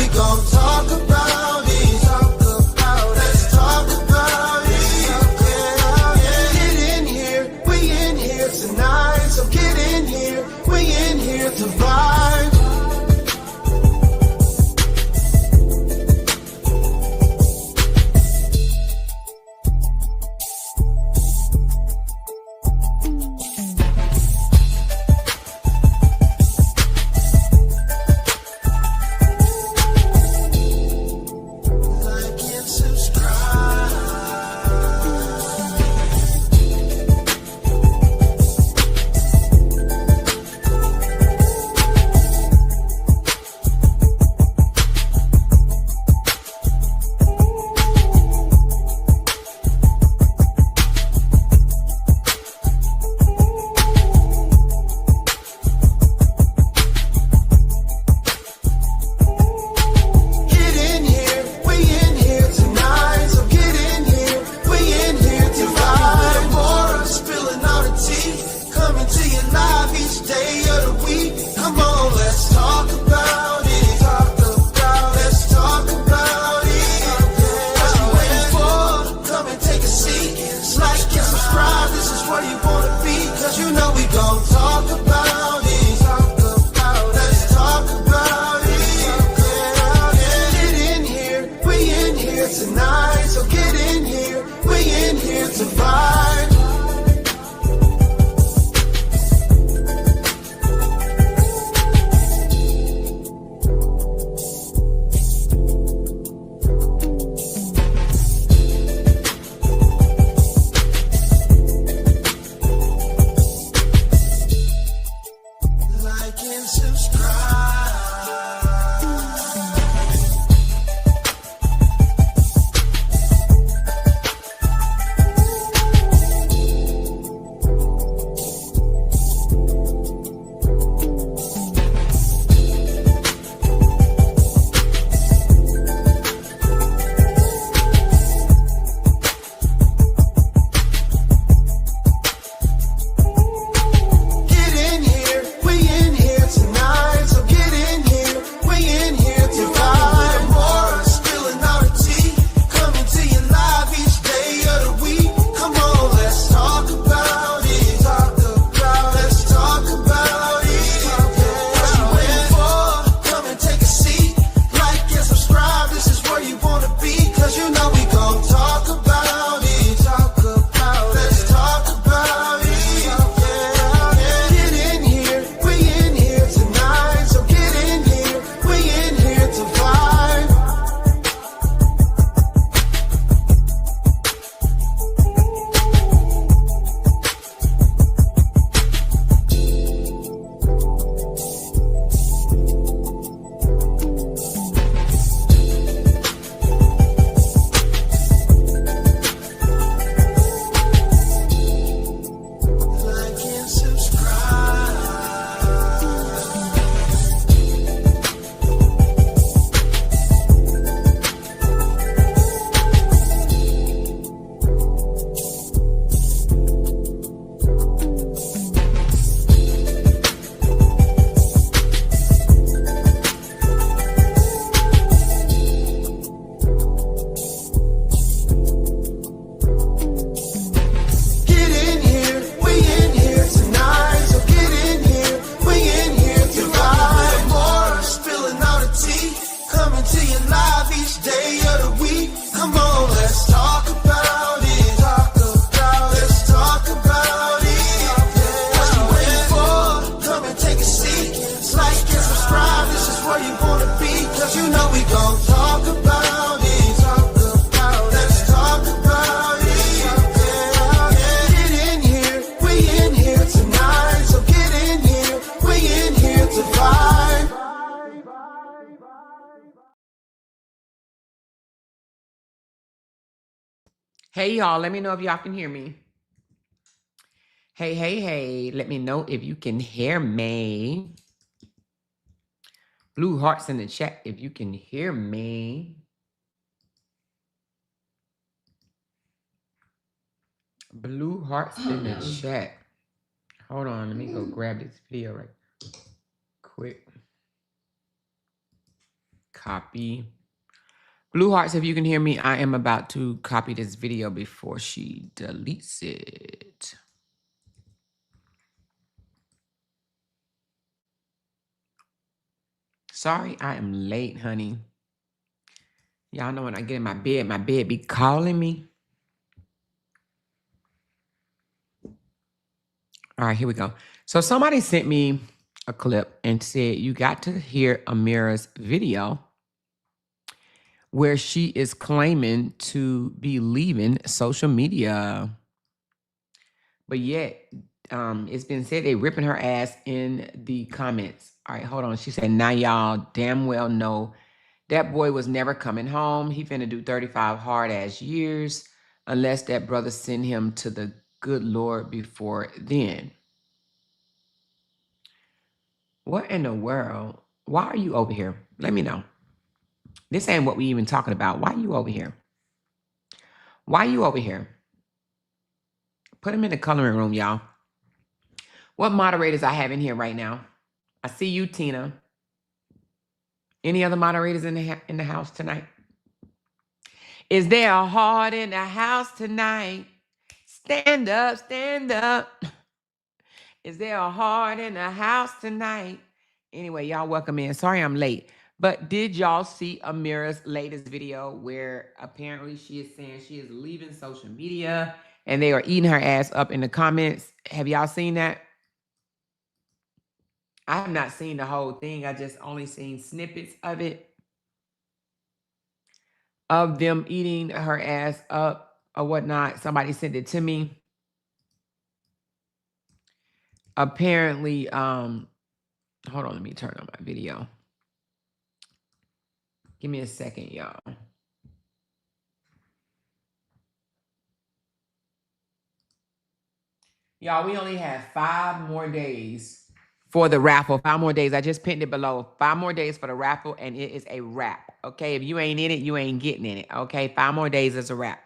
we gon' talk about it. Let's talk about it. Get in here, we in here tonight. So get in here, we in here to vibe. Hey, y'all, let me know if y'all can hear me. Hey, let me know if you can hear me. Blue hearts in the chat if you can hear me. Blue hearts in the chat. Hold on, let me go grab this video right quick. copy. Blue Hearts, if you can hear me, I am about to copy this video before she deletes it. Sorry, I am late, honey. Y'all know when I get in my bed be calling me. All right, here we go. So somebody sent me a clip and said, you got to hear Amira's video where she is claiming to be leaving social media. But yet, it's been said they ripping her ass in the comments. All right, hold on. She said, now y'all damn well know that boy was never coming home. He finna do 35 hard-ass years unless that brother send him to the good Lord before then. What in the world? Why are you over here? Let me know. This ain't what we even talking about. Why are you over here? Why are you over here? Put him in the coloring room, y'all. What moderators I have in here right now? I see you, Tina. Any other moderators in the house tonight? Is there a heart in the house tonight? Stand up, stand up. Is there a heart in the house tonight? Anyway, y'all welcome in. Sorry I'm late. But did y'all see Amira's latest video where apparently she is saying she is leaving social media and they are eating her ass up in the comments? Have y'all seen that? I have not seen the whole thing. I just only seen snippets of it. Of them eating her ass up or whatnot. Somebody sent it to me. Apparently, hold on, let me turn on my video. Give me a second, y'all. Y'all, we only have 5 more days for the raffle. 5 more days. I just pinned it below. 5 more days for the raffle, and it is a wrap. Okay, if you ain't in it, you ain't getting in it. Okay, 5 more days is a wrap.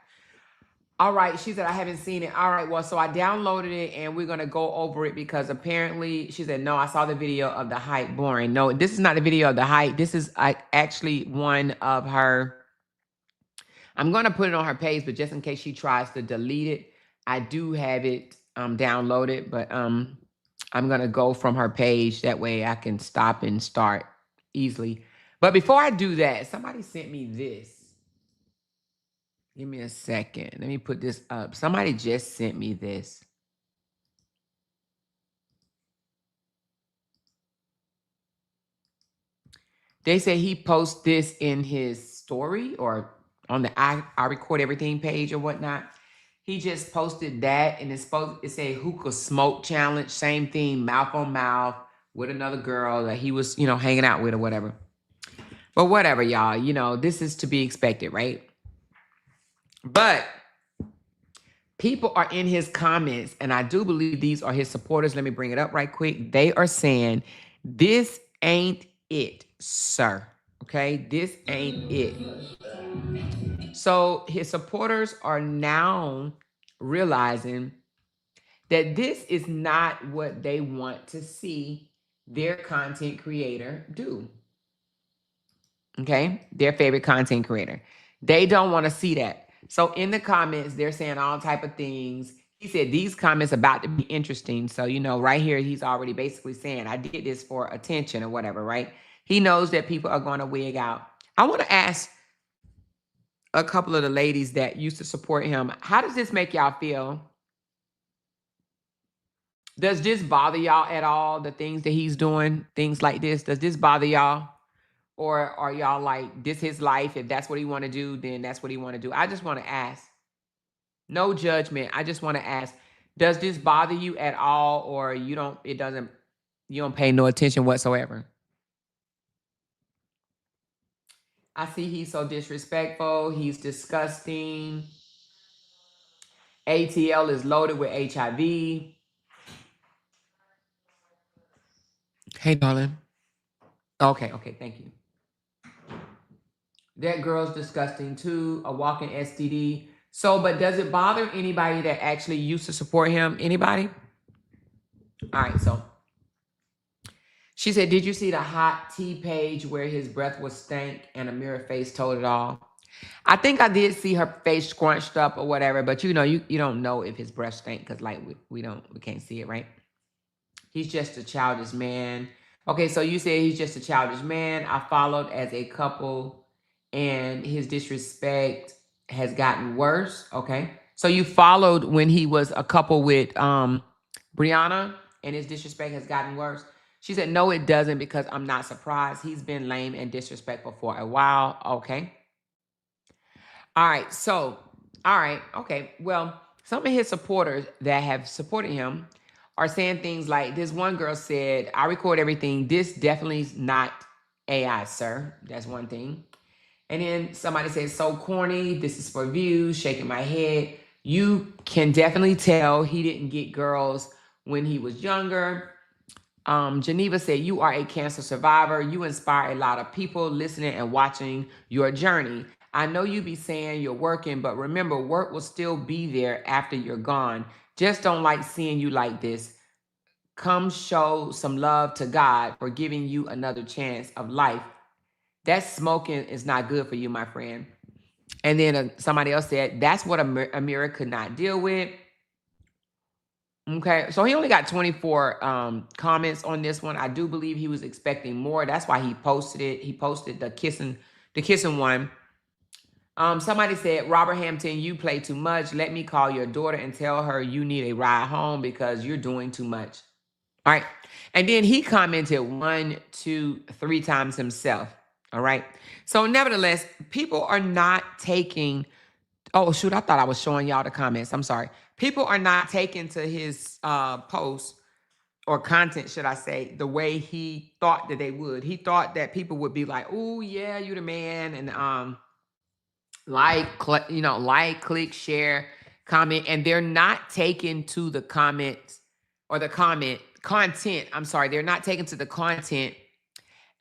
All right, she said, I haven't seen it. All right, well, so I downloaded it, and we're going to go over it because apparently, she said, no, I saw the video of the hype. Boring. No, this is not the video of the hype. This is actually one of her. I'm going to put it on her page, but just in case she tries to delete it, I do have it downloaded, but I'm going to go from her page. That way I can stop and start easily. But before I do that, somebody sent me this. Give me a second. Let me put this up. Somebody just sent me this. They say he posts this in his story or on the I Record Everything page or whatnot. He just posted that, and it said hookah smoke challenge. Same thing, mouth on mouth with another girl that he was, hanging out with or whatever. But whatever, y'all. This is to be expected, right? But people are in his comments, and I do believe these are his supporters. Let me bring it up right quick. They are saying, this ain't it, sir. Okay? This ain't it. So his supporters are now realizing that this is not what they want to see their content creator do. Okay? Their favorite content creator. They don't want to see that. So in the comments, they're saying all type of things. He said these comments about to be interesting. So, right here, he's already basically saying, I did this for attention or whatever, right? He knows that people are going to wig out. I want to ask a couple of the ladies that used to support him, how does this make y'all feel? Does this bother y'all at all, the things that he's doing, things like this? Does this bother y'all? Or are y'all like, this his life? If that's what he want to do, then that's what he want to do. I just want to ask. No judgment. I just want to ask, does this bother you at all? Or you don't pay no attention whatsoever? I see he's so disrespectful. He's disgusting. ATL is loaded with HIV. Hey, darling. Okay, thank you. That girl's disgusting too, a walking STD. So, but does it bother anybody that actually used to support him? Anybody? All right, so She said, did you see the hot tea page where his breath was stank and Amira face told it all? I think I did see her face scrunched up or whatever, but you know, you don't know if his breath stank because like we can't see it, right? He's just a childish man. Okay, so you said he's just a childish man. I followed as a couple and his disrespect has gotten worse. Okay. So you followed when he was a couple with Brianna and his disrespect has gotten worse. She said, no, it doesn't because I'm not surprised. He's been lame and disrespectful for a while. Okay. All right. So, all right. Okay. Well, some of his supporters that have supported him are saying things like this one girl said, I record everything. This definitely is not AI, sir. That's one thing. And then somebody says, so corny. This is for views, shaking my head. You can definitely tell he didn't get girls when he was younger. Geneva said, you are a cancer survivor. You inspire a lot of people listening and watching your journey. I know you be saying you're working, but remember, work will still be there after you're gone. Just don't like seeing you like this. Come show some love to God for giving you another chance of life. That smoking is not good for you, my friend. And then somebody else said, that's what Amira could not deal with. Okay, so he only got 24 comments on this one. I do believe he was expecting more. That's why he posted it. He posted the kissing one. Somebody said, Robert Hampton, you play too much. Let me call your daughter and tell her you need a ride home because you're doing too much. All right. And then he commented 1, 2, 3 times himself. All right. So nevertheless, people are not taking, oh, shoot, I thought I was showing y'all the comments. I'm sorry. People are not taking to his post or content, should I say, the way he thought that they would. He thought that people would be like, oh, yeah, you the man. And like, click, share, comment. And they're not taken to the comments or the content. I'm sorry. They're not taken to the content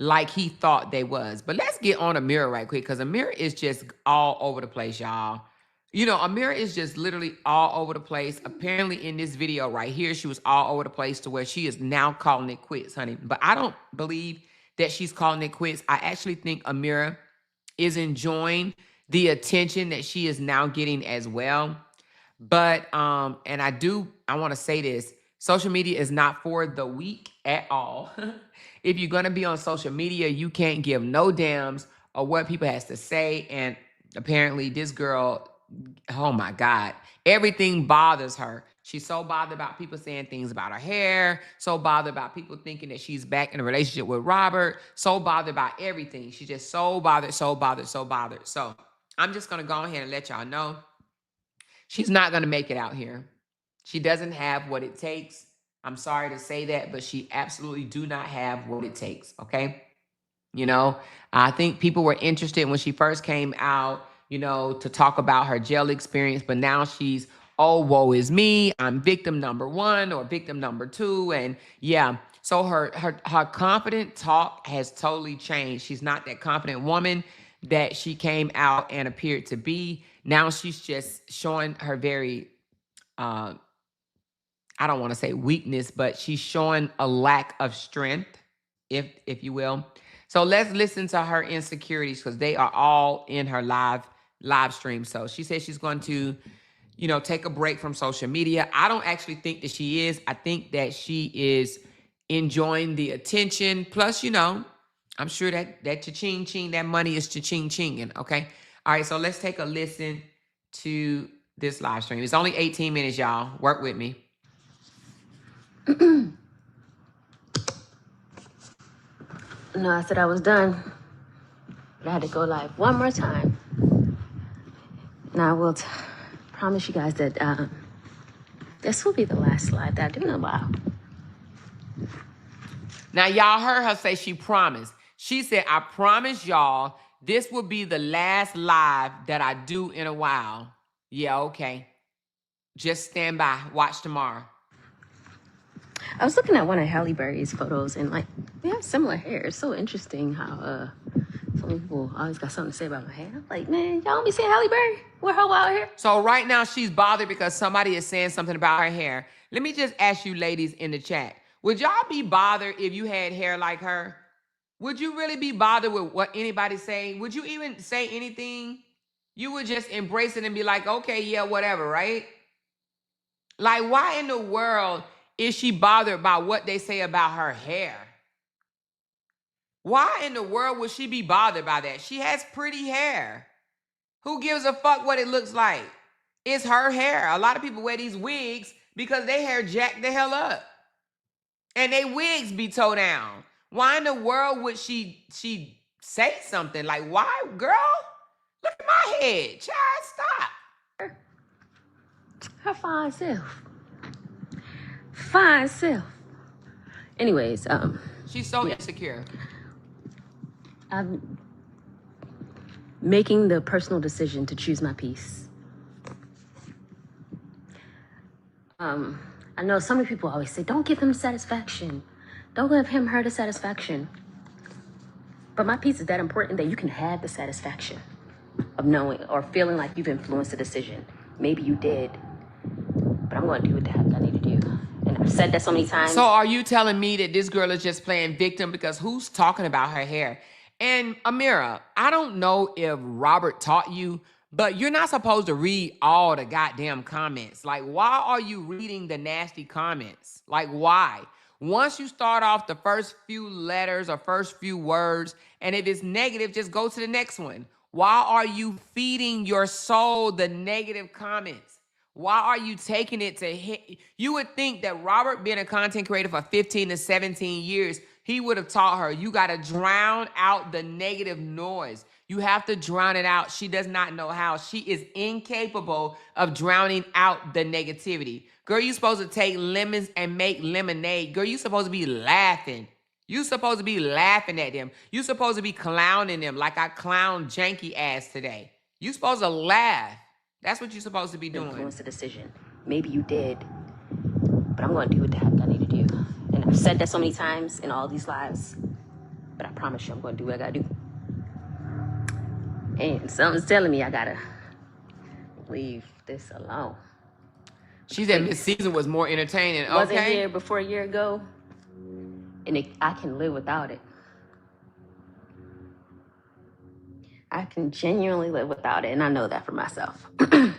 like he thought they was. But let's get on Amira right quick because Amira is just all over the place, y'all. You know, Amira is just literally all over the place. Apparently in this video right here, she was all over the place to where she is now calling it quits, honey. But I don't believe that she's calling it quits. I actually think Amira is enjoying the attention that she is now getting as well. But, and I want to say this, social media is not for the weak at all. If you're going to be on social media, you can't give no damns of what people has to say. And apparently this girl, oh my God, everything bothers her. She's so bothered about people saying things about her hair, so bothered about people thinking that she's back in a relationship with Robert, so bothered about everything. She's just so bothered. So I'm just going to go ahead and let y'all know she's not going to make it out here. She doesn't have what it takes. I'm sorry to say that, but she absolutely do not have what it takes, okay? You know, I think people were interested when she first came out, you know, to talk about her jail experience, but now she's, oh, woe is me. I'm victim number 1 or victim number 2. And yeah, so her confident talk has totally changed. She's not that confident woman that she came out and appeared to be. Now she's just showing her very, I don't want to say weakness, but she's showing a lack of strength, if you will. So let's listen to her insecurities because they are all in her live stream. So she says she's going to, you know, take a break from social media. I don't actually think that she is. I think that she is enjoying the attention. Plus, you know, I'm sure that cha-ching ching, that money is cha-ching chinging. Okay. All right. So let's take a listen to this live stream. It's only 18 minutes, y'all. Work with me. No, I said I was done. But I had to go live one more time. Now I will promise you guys that this will be the last live that I do in a while. Now, y'all heard her say she promised. She said, I promise y'all this will be the last live that I do in a while. Yeah, okay. Just stand by. Watch tomorrow. I was looking at one of Halle Berry's photos and like, we have similar hair. It's so interesting how so many people always got something to say about my hair. I'm like, man, y'all don't be seeing Halle Berry with her wild hair? So right now she's bothered because somebody is saying something about her hair. Let me just ask you ladies in the chat. Would y'all be bothered if you had hair like her? Would you really be bothered with what anybody's saying? Would you even say anything? You would just embrace it and be like, okay, yeah, whatever, right? Like, why in the world is she bothered by what they say about her hair? Why in the world would she be bothered by that? She has pretty hair. Who gives a fuck what it looks like? It's her hair. A lot of people wear these wigs because their hair jacked the hell up. And they wigs be toe down. Why in the world would she say something? Like, why, girl? Look at my head. Child, stop. Her fine self. Fine self. Anyways, She's so insecure. I'm making the personal decision to choose my peace. I know so many people always say, don't give him satisfaction. Don't give him her the satisfaction. But my peace is that important that you can have the satisfaction of knowing or feeling like you've influenced the decision. Maybe you did, but I'm going to do what the heck I need to do. And I've said that so many times. So are you telling me that this girl is just playing victim because who's talking about her hair? And Amira, I don't know if Robert taught you, but you're not supposed to read all the goddamn comments. Like, why are you reading the nasty comments? Like, why? Once you start off the first few letters or first few words, and if it's negative, just go to the next one. Why are you feeding your soul the negative comments? Why are you taking it to hit? You would think that Robert, being a content creator for 15 to 17 years, he would have taught her, you got to drown out the negative noise. You have to drown it out. She does not know how. She is incapable of drowning out the negativity. Girl, you supposed to take lemons and make lemonade. Girl, you supposed to be laughing. You supposed to be laughing at them. You supposed to be clowning them like I clowned janky ass today. You supposed to laugh. That's what you're supposed to be doing. Influence the decision. Maybe you did, but I'm going to do what the heck I need to do. And I've said that so many times in all these lives, but I promise you I'm going to do what I got to do. And something's telling me I got to leave this alone. She said Miss Season was more entertaining. Okay. Wasn't here before a year ago, and I can live without it. I can genuinely live without it, and I know that for myself. I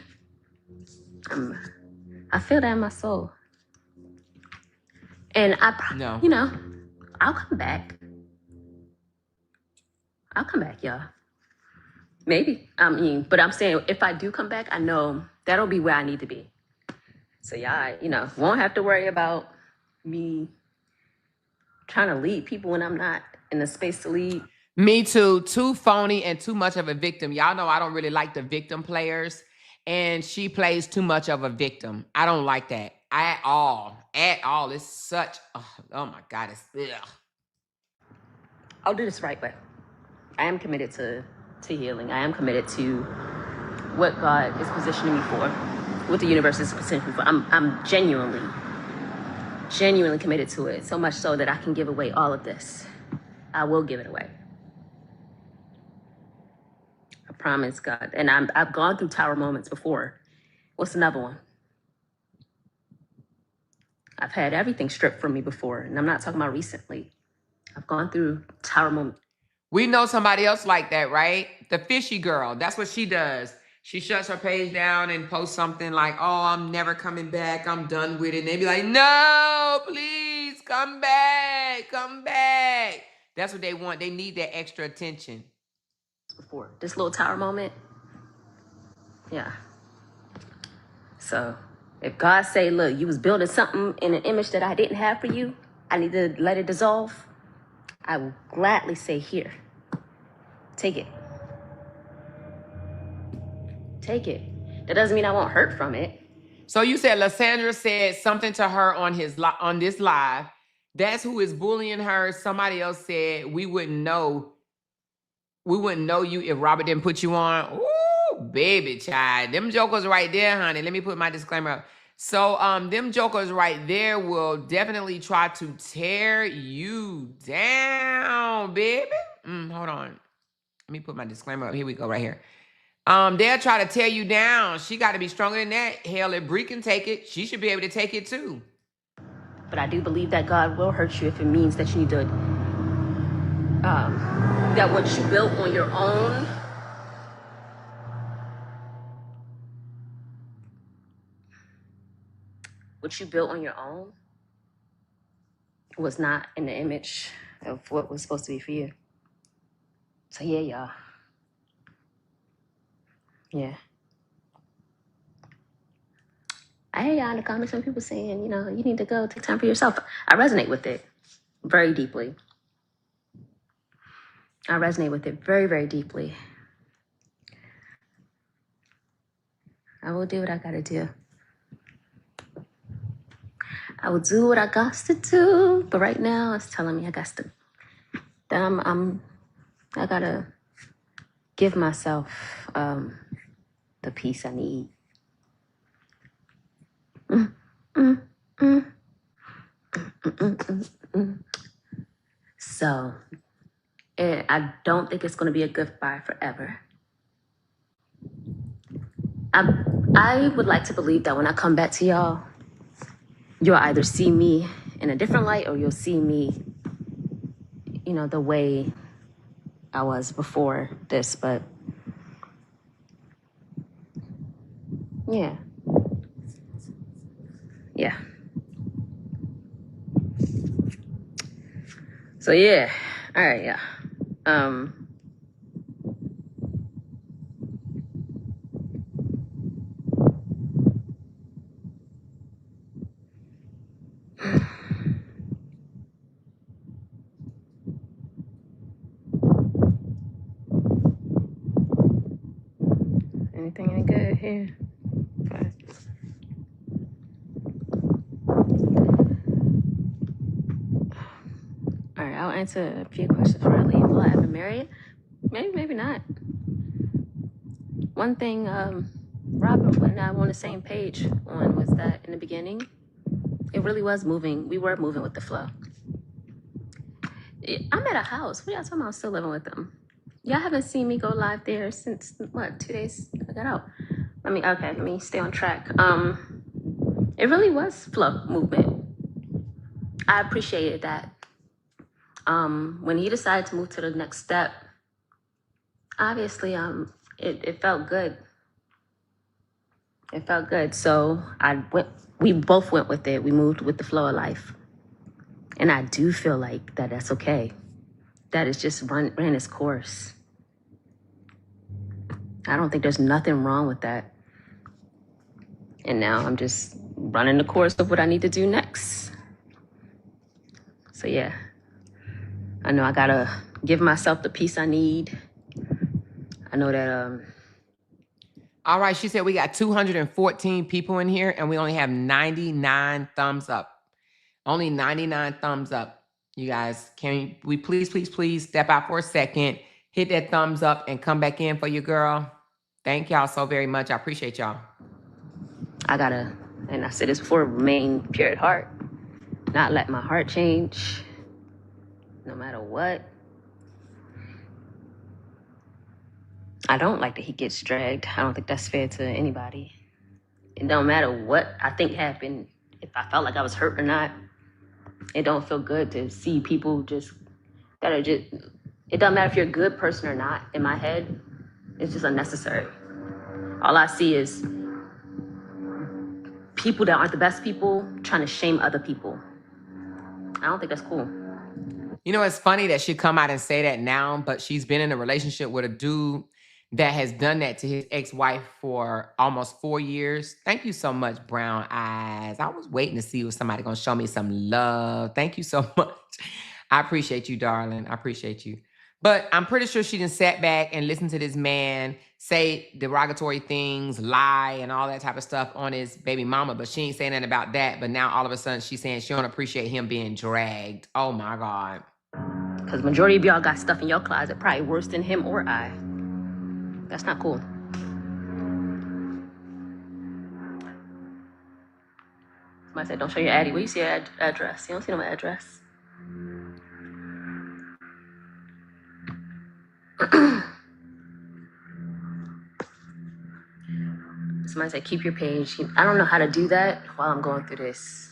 feel that in my soul. And No. you know, I'll come back. I'll come back, y'all. Maybe. I mean, but I'm saying if I do come back, I know that'll be where I need to be. So y'all, won't have to worry about me trying to lead people when I'm not in the space to lead. Me too. Too phony and too much of a victim. Y'all know I don't really like the victim players. And she plays too much of a victim. I don't like that at all. At all. It's such, oh my God. It's, ugh. I'll do this right way. I am committed to healing. I am committed to what God is positioning me for, what the universe is positioning me for. I'm genuinely committed to it. So much so that I can give away all of this. I will give it away. I promise, God. And I've gone through tower moments before. What's another one? I've had everything stripped from me before, and I'm not talking about recently. I've gone through tower moments. We know somebody else like that, right? The fishy girl. That's what she does. She shuts her page down and posts something like, oh, I'm never coming back. I'm done with it. And they be like, no, please come back. Come back. That's what they want. They need that extra attention. Before this little tower moment. Yeah. So if God say, look, you was building something in an image that I didn't have for you, I need to let it dissolve, I will gladly say, here, take it. Take it. That doesn't mean I won't hurt from it. So you said Lysandra said something to her on this live. That's who is bullying her. Somebody else said we wouldn't know you if Robert didn't put you on. Ooh, baby child. Them jokers right there, honey. Let me put my disclaimer up. So them jokers right there will definitely try to tear you down, baby. Hold on. Let me put my disclaimer up. Here we go, right here. They'll try to tear you down. She got to be stronger than that. Hell, if Bree can take it, she should be able to take it too. But I do believe that God will hurt you if it means that you need to, that what you built on your own, was not in the image of what was supposed to be for you. So yeah, y'all. Yeah. I hear y'all in the comments, some people saying, you know, you need to go take time for yourself. I resonate with it very deeply. I resonate with it very, very deeply. I will do what I gotta do. I will do what I got to do. But right now, it's telling me I got to. That I gotta give myself the peace I need. So, I don't think it's gonna be a goodbye forever. I would like to believe that when I come back to y'all, you'll either see me in a different light or you'll see me, you know, the way I was before this. But yeah. Yeah. So yeah. All right, yeah. Anything any good here? Okay. All right, I'll answer a few questions before I leave. Will I ever marry? Maybe, maybe not. One thing Robert and I were on the same page on was that in the beginning, it really was moving. We were moving with the flow. I'm at a house. What y'all talking about? I'm still living with them. Y'all haven't seen me go live there since, what, 2 days I got out. Let me stay on track. It really was flow movement. I appreciated that. When he decided to move to the next step, obviously, it felt good. It felt good. So we both went with it. We moved with the flow of life. And I do feel like that's okay. That is just ran its course. I don't think there's nothing wrong with that. And now I'm just running the course of what I need to do next. So yeah, I know I gotta give myself the peace I need. I know that All right, she said we got 214 people in here and we only have 99 thumbs up. Only 99 thumbs up. You guys, can we please step out for a second, hit that thumbs up and come back in for your girl. Thank y'all so very much. I appreciate y'all. I gotta, and I said this before, remain pure at heart. Not let my heart change, no matter what. I don't like that he gets dragged. I don't think that's fair to anybody. It don't matter what I think happened, if I felt like I was hurt or not. It don't feel good to see people that are just, it doesn't matter if you're a good person or not. In my head, it's just unnecessary. All I see is people that aren't the best people trying to shame other people. I don't think that's cool. You know, it's funny that she come out and say that now, but she's been in a relationship with a dude that has done that to his ex-wife for almost 4 years. Thank you so much, Brown Eyes. I was waiting to see if somebody gonna show me some love. Thank you so much. I appreciate you, darling. I appreciate you. But I'm pretty sure she done sat back and listened to this man say derogatory things, lie, and all that type of stuff on his baby mama. But she ain't saying nothing about that. But now all of a sudden she's saying she don't appreciate him being dragged. Oh my God. Because majority of y'all got stuff in your closet probably worse than him or I. That's not cool. Somebody said, don't show your addy. Where you see your address? You don't see no address. Somebody said, keep your page. I don't know how to do that while I'm going through this.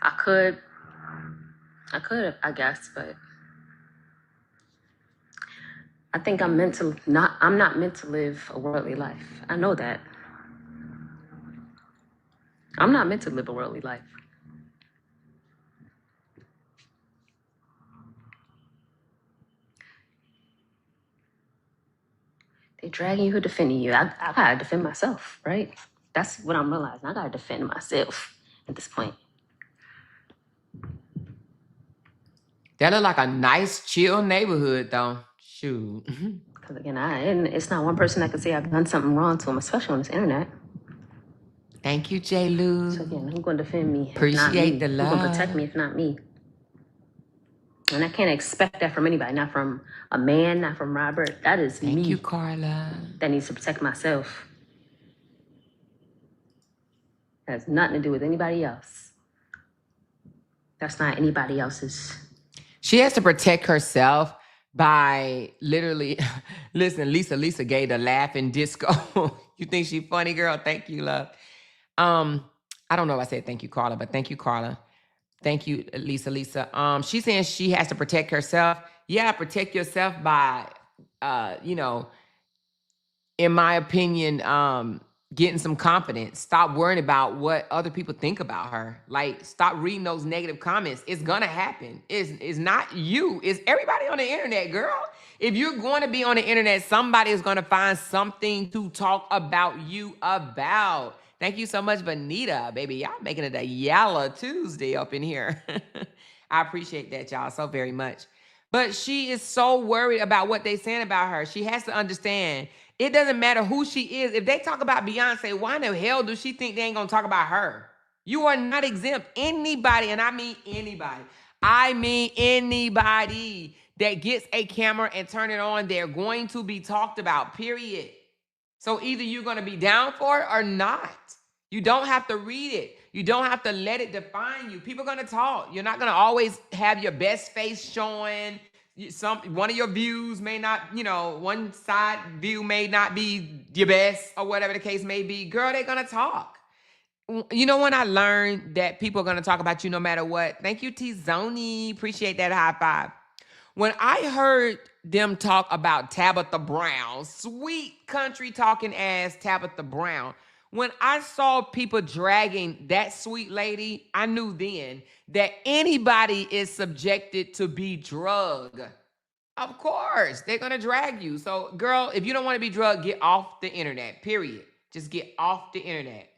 I could, I guess, but I think I'm not meant to live a worldly life. I know that. I'm not meant to live a worldly life. They dragging you, defending you. I gotta defend myself, right? That's what I'm realizing. I gotta defend myself at this point. That look like a nice, chill neighborhood, though. Shoot. Because again, and it's not one person that can say I've done something wrong to them, especially on this internet. Thank you, J. Lou. So again, who's gonna defend me? Appreciate the love. Who's gonna protect me if not me? And I can't expect that from anybody, not from a man, not from Robert. That is me. Thank you, Carla. That needs to protect myself. That has nothing to do with anybody else. That's not anybody else's. She has to protect herself by literally, listen, Lisa gave the laughing disco. You think she funny, girl? Thank you, love. I don't know if I said thank you, Carla, but thank you, Carla. Thank you, Lisa. She's saying she has to protect herself. Yeah, protect yourself by, in my opinion, getting some confidence. Stop worrying about what other people think about her. Like, stop reading those negative comments. It's gonna happen. It's not you. It's everybody on the internet, girl. If you're going to be on the internet, somebody is gonna find something to talk about you about. Thank you so much, Vanita, baby. Y'all making it a Yalla Tuesday up in here. I appreciate that, y'all, so very much. But she is so worried about what they saying about her. She has to understand it doesn't matter who she is. If they talk about Beyonce, why in the hell does she think they ain't gonna talk about her? You are not exempt. Anybody, and I mean anybody. I mean anybody that gets a camera and turn it on, they're going to be talked about, period. So either you're going to be down for it or not. You don't have to read it. You don't have to let it define you. People are going to talk. You're not going to always have your best face showing. One of your views may not, one side view may not be your best or whatever the case may be. Girl, they're going to talk. You know when I learned that people are going to talk about you no matter what? Thank you, T-Zoni. Appreciate that high five. When I heard them talk about Tabitha Brown, sweet country talking ass Tabitha Brown, when I saw people dragging that sweet lady, I knew then that anybody is subjected to be drugged. Of course, they're going to drag you. So, girl, if you don't want to be drugged, get off the internet, period. Just get off the internet.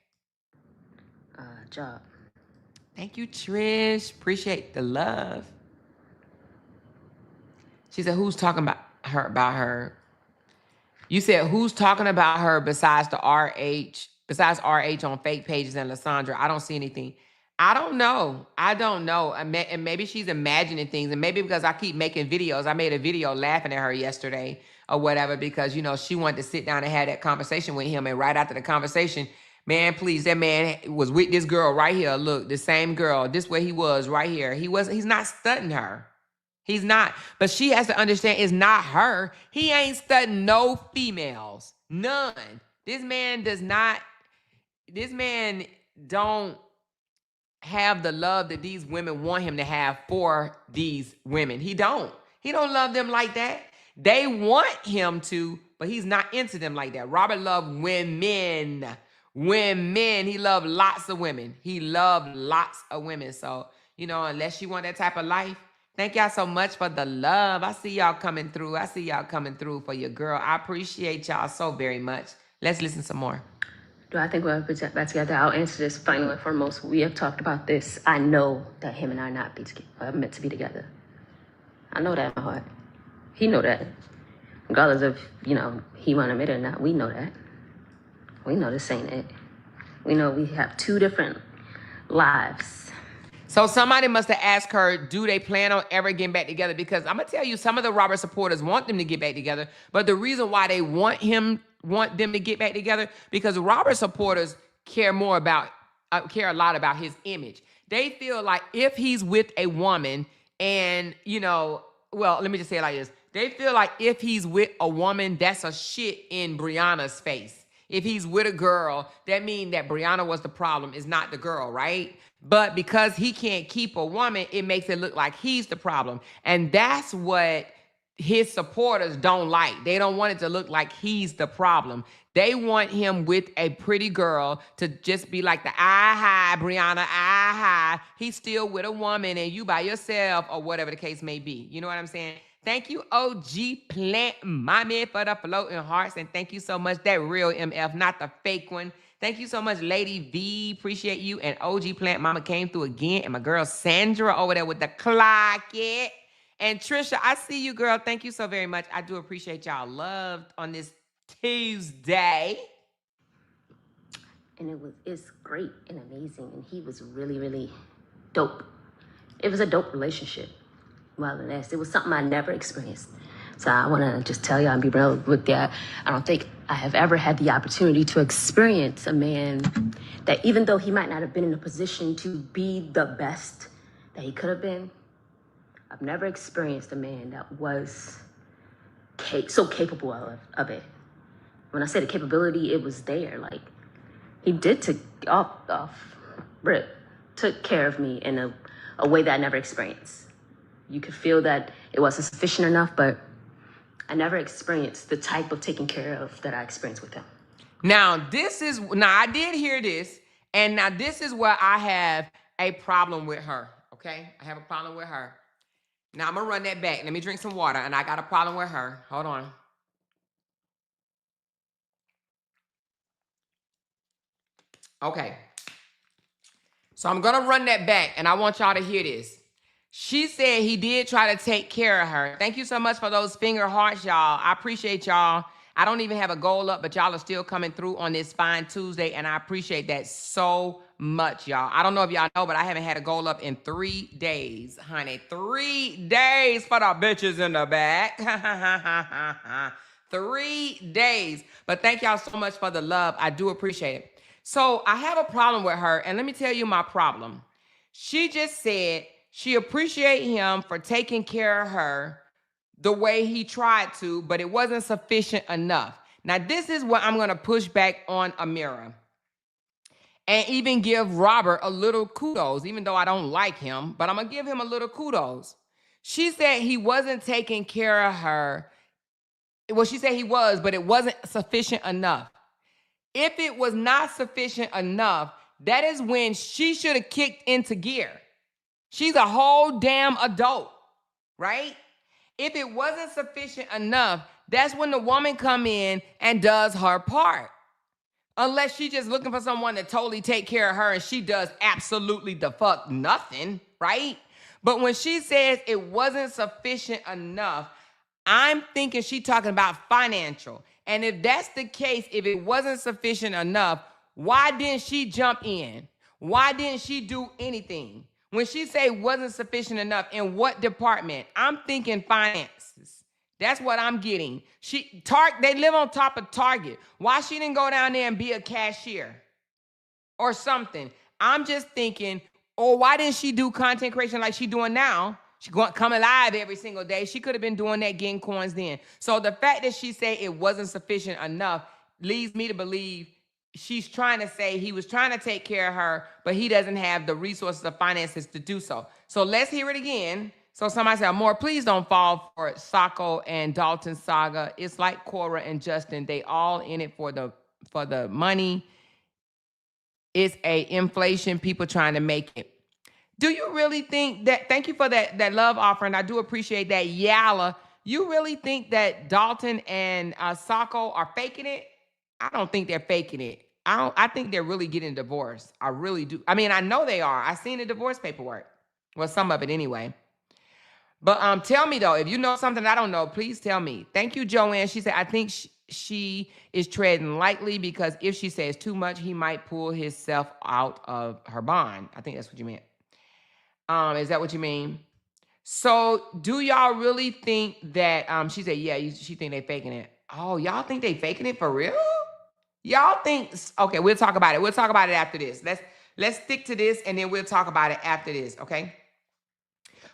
Job. Thank you, Trish. Appreciate the love. She said, who's talking about her? You said, who's talking about her besides RH on fake pages and Lysandra? I don't see anything. I don't know. And maybe she's imagining things. And maybe because I keep making videos. I made a video laughing at her yesterday or whatever because, she wanted to sit down and have that conversation with him. And right after the conversation, man, please, that man was with this girl right here. Look, the same girl. This where he was right here. He's not studying her. He's not. But she has to understand it's not her. He ain't studying no females. None. This man don't have the love that these women want him to have for these women. He don't love them like that. They want him to, but he's not into them like that. Robert loved women. He loved lots of women. So, unless you want that type of life, thank y'all so much for the love. I see y'all coming through. For your girl. I appreciate y'all so very much. Let's listen some more. Do I think we'll ever get back together? I'll answer this finally and foremost. We have talked about this. I know that him and I are meant to be together. I know that in my heart. He know that. Regardless of, he want to admit it or not, we know that. We know this ain't it. We know we have two different lives. So somebody must have asked her, do they plan on ever getting back together? Because I'm going to tell you, some of the Robert supporters want them to get back together. But the reason why they want them to get back together, because Robert supporters care a lot about his image. They feel like if he's with a woman and, let me just say it like this. They feel like if he's with a woman, that's a shit in Brianna's face. If he's with a girl, that means that Brianna was the problem, is not the girl, right? But because he can't keep a woman, it makes it look like he's the problem. And that's what his supporters don't like. They don't want it to look like he's the problem. They want him with a pretty girl to just be like the hi, Brianna, hi. He's still with a woman and you by yourself or whatever the case may be. You know what I'm saying? Thank you, OG Plant Mommy, for the floating hearts. And thank you so much, that real MF, not the fake one. Thank you so much, Lady V. Appreciate you. And OG Plant Mama came through again. And my girl Sandra over there with the clock. Yeah. And Trisha, I see you, girl. Thank you so very much. I do appreciate y'all loved on this Tuesday. And it's great and amazing. And he was really, really dope. It was a dope relationship. Well, it was something I never experienced. So I want to just tell y'all and be real with that. I don't think I have ever had the opportunity to experience a man that, even though he might not have been in a position to be the best that he could have been, I've never experienced a man that was so capable of it. When I say the capability, it was there. Like, he did took care of me in a way that I never experienced. You could feel that it wasn't sufficient enough, but I never experienced the type of taking care of that I experienced with him. Now, I did hear this, and now this is where I have a problem with her, okay? I have a problem with her. Now, I'm going to run that back. Let me drink some water, and I got a problem with her. Hold on. Okay. So I'm going to run that back, and I want y'all to hear this. She said he did try to take care of her. Thank you so much for those finger hearts, y'all. I appreciate y'all. I don't even have a goal up, but y'all are still coming through on this fine Tuesday, and I appreciate that so much, y'all. I don't know if y'all know, but I haven't had a goal up in 3 days, honey. 3 days for the bitches in the back. 3 days. But thank y'all so much for the love. I do appreciate it. So I have a problem with her, and let me tell you my problem. She just said she appreciated him for taking care of her the way he tried to, but it wasn't sufficient enough. Now, this is what I'm going to push back on Amira and even give Robert a little kudos, even though I don't like him, but I'm going to give him a little kudos. She said he wasn't taking care of her. Well, she said he was, but it wasn't sufficient enough. If it was not sufficient enough, that is when she should have kicked into gear. She's a whole damn adult, right? If it wasn't sufficient enough, that's when the woman come in and does her part. Unless she's just looking for someone to totally take care of her and she does absolutely the fuck nothing, right? But when she says it wasn't sufficient enough, I'm thinking she talking about financial. And if that's the case, if it wasn't sufficient enough, why didn't she jump in? Why didn't she do anything? When she say wasn't sufficient enough, in what department? I'm thinking finances. That's what I'm getting. They live on top of Target. Why she didn't go down there and be a cashier or something? I'm just thinking, or why didn't she do content creation like she doing now? She coming live every single day. She could have been doing that, getting coins then. So the fact that she say it wasn't sufficient enough leads me to believe she's trying to say he was trying to take care of her, but he doesn't have the resources or finances to do so. So let's hear it again. So somebody said, Amor, please don't fall for Sacco and Dalton saga. It's like Cora and Justin. They all in it for the money. It's a inflation, people trying to make it. Do you really think that, thank you for that love offering. I do appreciate that. Yala, you really think that Dalton and Sacco are faking it? I don't think they're faking it. I think they're really getting divorced. I really do. I mean, I know they are. I seen the divorce paperwork. Well, some of it anyway. But tell me though, if you know something I don't know, please tell me. Thank you, Joanne. She said, I think she is treading lightly because if she says too much, he might pull himself out of her bond. I think that's what you meant. Is that what you mean? So do y'all really think that, she said, yeah, she think they faking it. Oh, y'all think they faking it for real? Y'all think, okay, we'll talk about it. We'll talk about it after this. Let's stick to this and then we'll talk about it after this, okay?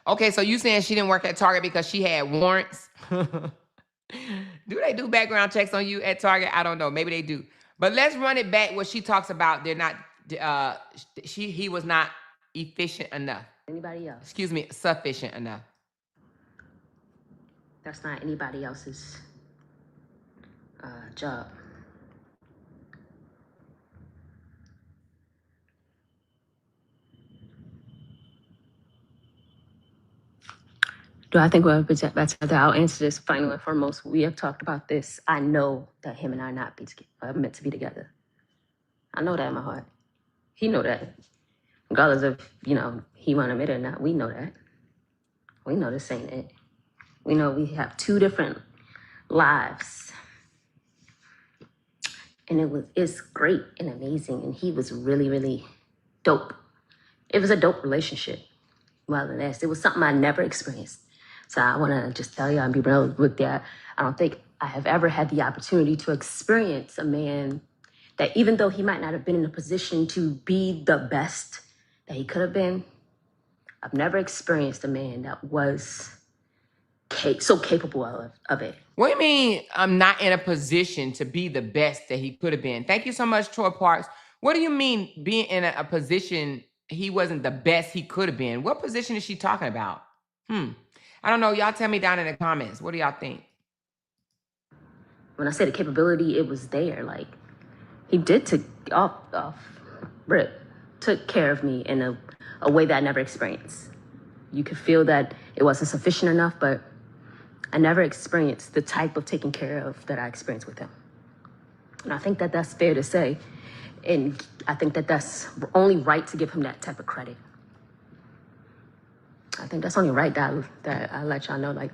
Okay, so you saying she didn't work at Target because she had warrants? Do they do background checks on you at Target? I don't know. Maybe they do. But let's run it back where she talks about they're not, he was not efficient enough. Anybody else? Excuse me, sufficient enough. That's not anybody else's job. Do I think we'll project back together? I'll answer this finally and foremost. We have talked about this. I know that him and I are meant to be together. I know that in my heart. He know that. Regardless of, he want to admit it or not, we know that. We know this ain't it. We know we have two different lives. And it's great and amazing. And he was really, really dope. It was a dope relationship. Well, it was something I never experienced. So I want to just tell you and be real with that. I don't think I have ever had the opportunity to experience a man that, even though he might not have been in a position to be the best that he could have been, I've never experienced a man that was so capable of it. What do you mean I'm not in a position to be the best that he could have been? Thank you so much, Troy Parks. What do you mean being in a position he wasn't the best he could have been? What position is she talking about? I don't know. Y'all tell me down in the comments. What do y'all think? When I say the capability, it was there. Like, he did took care of me in a way that I never experienced. You could feel that it wasn't sufficient enough, but I never experienced the type of taking care of that I experienced with him. And I think that that's fair to say. And I think that that's only right to give him that type of credit. I think that's only right that I let y'all know, like,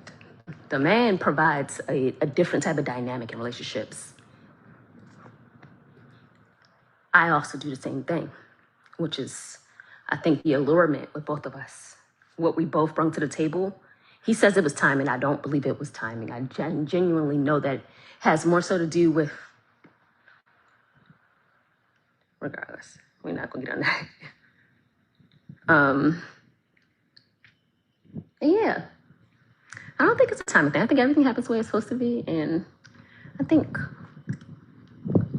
the man provides a different type of dynamic in relationships. I also do the same thing, which is, I think, the allurement with both of us. What we both brought to the table. He says it was timing. I don't believe it was timing. I genuinely know that it has more so to do with, regardless, we're not going to get on that. Yeah. I don't think it's a timing thing. I think everything happens the way it's supposed to be. And I think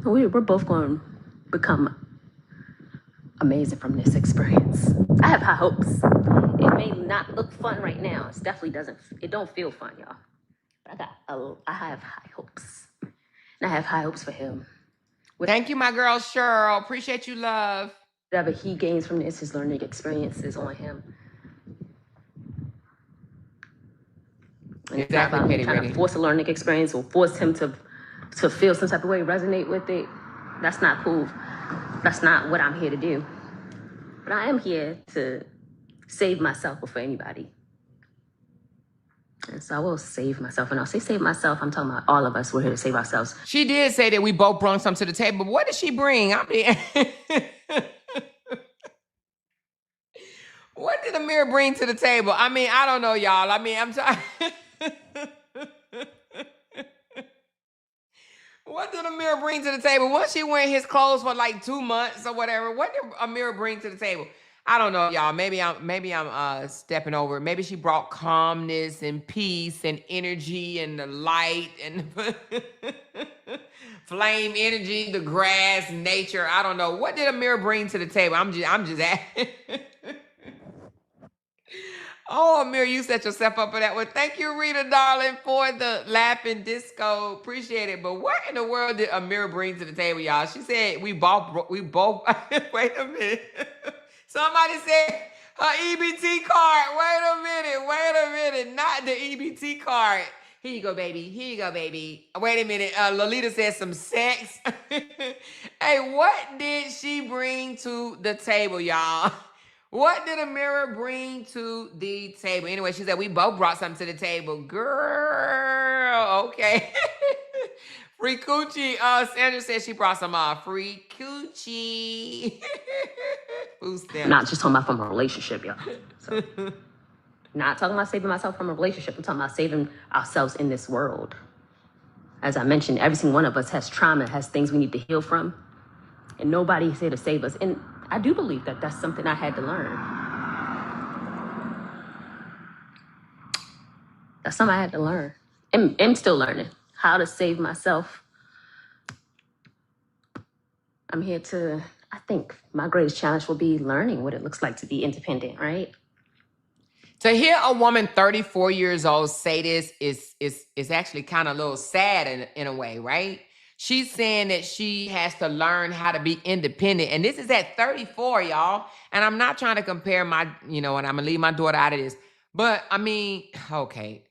we're both going to become amazing from this experience. I have high hopes. It may not look fun right now. It definitely don't feel fun, y'all. But I have high hopes. And I have high hopes for him. Thank you, my girl, Cheryl. Appreciate you, love. Whatever he gains from this, his learning experiences on him. And it's not about me trying to force a learning experience or force him to feel some type of way, resonate with it. That's not cool. That's not what I'm here to do. But I am here to save myself before anybody. And so I will save myself. And I'll say save myself. I'm talking about all of us. We're here to save ourselves. She did say that we both brought something to the table. What did she bring? I mean, what did Amira bring to the table? I mean, I don't know, y'all. I mean, I'm sorry. What did Amira bring to the table? Was she wearing his clothes for like 2 months or whatever? What did Amira bring to the table? I don't know, y'all. Maybe I'm stepping over. Maybe she brought calmness and peace and energy and the light and flame energy, the grass, nature. I don't know. What did Amira bring to the table? I'm just asking. Oh, Amir, you set yourself up for that one. Thank you, Rita, darling, for the laughing disco. Appreciate it. But what in the world did Amir bring to the table, y'all? She said we both, wait a minute. Somebody said her EBT card. Wait a minute. Not the EBT card. Here you go, baby. Wait a minute. Lolita said some sex. Hey, what did she bring to the table, y'all? What did Amira bring to the table? Anyway, she said we both brought something to the table. Girl, okay. Free coochie. Sandra said she brought some free coochie. Who's that? Not just talking about from a relationship, y'all. So, not talking about saving myself from a relationship. I'm talking about saving ourselves in this world. As I mentioned, every single one of us has trauma, has things we need to heal from. And nobody's here to save us. And I do believe that that's something I had to learn. That's something I had to learn. And I'm still learning how to save myself I'm here to, I think my greatest challenge will be learning what it looks like to be independent, right? To hear a woman 34 years old say this is actually kind of a little sad in a way, right? She's saying that she has to learn how to be independent. And this is at 34, y'all. And I'm not trying to compare my, and I'm going to leave my daughter out of this. But I mean, okay.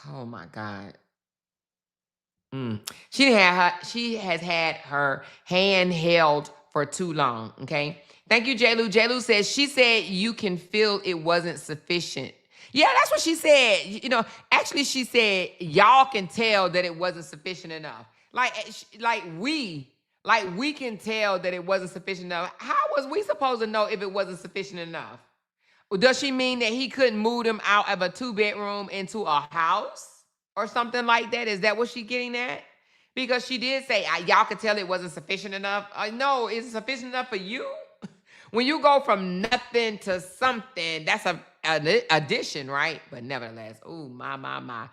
Oh my God. She has had her hand held for too long. Okay. Thank you, J. Lou. J. Lou says she said you can feel it wasn't sufficient. Yeah, that's what she said. Actually, she said y'all can tell that it wasn't sufficient enough. Like we can tell that it wasn't sufficient enough. How was we supposed to know if it wasn't sufficient enough? Does she mean that he couldn't move them out of a 2-bedroom into a house or something like that? Is that what she's getting at? Because she did say, y'all could tell it wasn't sufficient enough. No, is it sufficient enough for you? When you go from nothing to something, that's an addition, right? But nevertheless, ooh, my.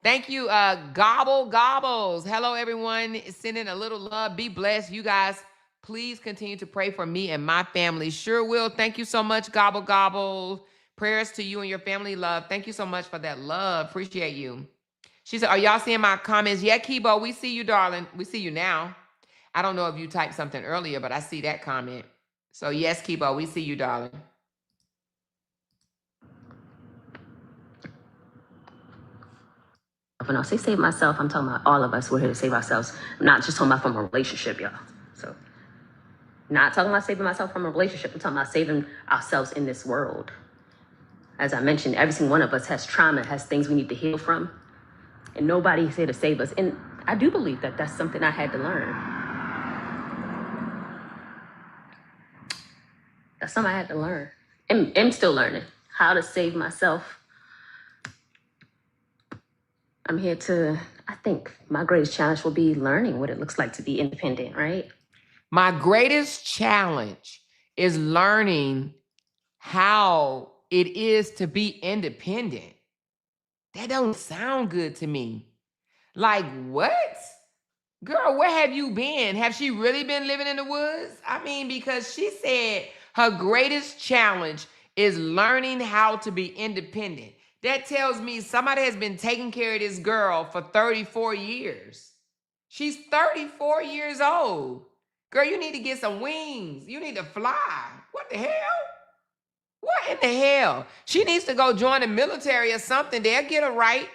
Thank you, Gobbles. Hello, everyone. Sending a little love. Be blessed. You guys, please continue to pray for me and my family. Sure will. Thank you so much, Gobble. Prayers to you and your family, love. Thank you so much for that love. Appreciate you. She said, are y'all seeing my comments? Yeah, Kibo, we see you, darling. We see you now. I don't know if you typed something earlier, but I see that comment. So yes, Kibo, we see you, darling. When I say save myself, I'm talking about all of us. We're here to save ourselves. I'm not just talking about from a relationship, y'all. So not talking about saving myself from a relationship. I'm talking about saving ourselves in this world. As I mentioned, every single one of us has trauma, has things we need to heal from. And nobody's here to save us. And I do believe that that's something I had to learn. That's something I had to learn. And I'm still learning how to save myself. I'm here to, I think my greatest challenge will be learning what it looks like to be independent, right? My greatest challenge is learning how it is to be independent. That don't sound good to me. Like, what? Girl, where have you been? Have she really been living in the woods? I mean, because she said her greatest challenge is learning how to be independent. That tells me somebody has been taking care of this girl for 34 years. She's 34 years old. Girl, you need to get some wings. You need to fly. What the hell? What in the hell? She needs to go join the military or something. They'll get her right.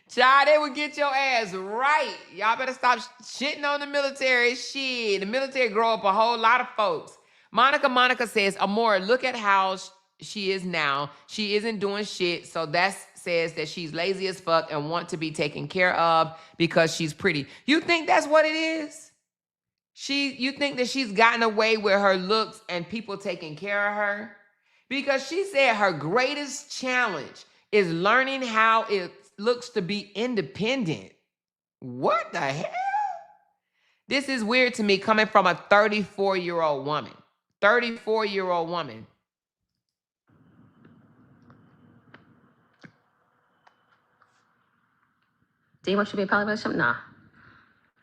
Child, they would get your ass right. Y'all better stop shitting on the military. Shit, the military grow up a whole lot of folks. Monica says, Amora, look at how she is now. She isn't doing shit, so that says that she's lazy as fuck and want to be taken care of because she's pretty. You think that's what it is? You think that she's gotten away with her looks and people taking care of her? Because she said her greatest challenge is learning how it looks to be independent. What the hell? This is weird to me coming from a 34-year-old woman. 34-year-old woman. Do you want you to be a poly relationship? Nah.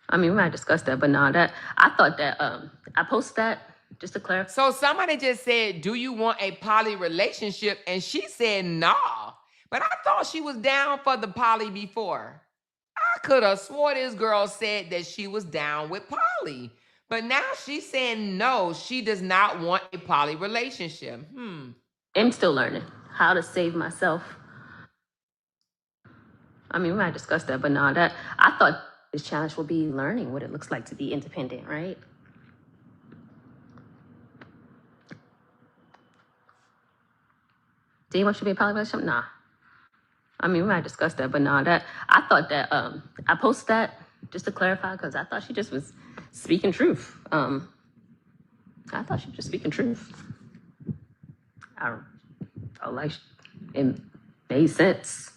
I mean, we might discuss that, but nah, I thought that I posted that just to clarify. So somebody just said, do you want a poly relationship? And she said, nah. But I thought she was down for the poly before. I could have swore this girl said that she was down with poly. But now she's saying no, she does not want a poly relationship. I'm still learning how to save myself. I mean, we might discuss that, but nah, I thought this challenge will be learning what it looks like to be independent, right? Do you want you to be a poly relationship? Nah. I mean, we might discuss that, but nah, I thought that I posted that just to clarify because I thought she just was speaking truth. I thought she was just speaking truth. I felt like it made sense.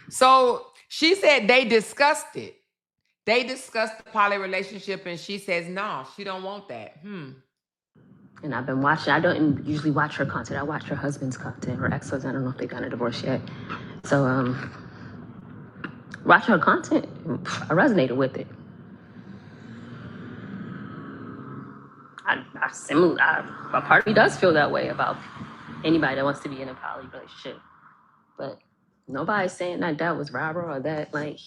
So she said they discussed it. They discussed the poly relationship and she says, no, she don't want that. And I've been watching, I don't usually watch her content. I watch her husband's content, her ex-husband. I don't know if they got a divorce yet. So watching her content, I resonated with it. A part of me does feel that way about anybody that wants to be in a poly relationship. But nobody's saying that that was robber or that like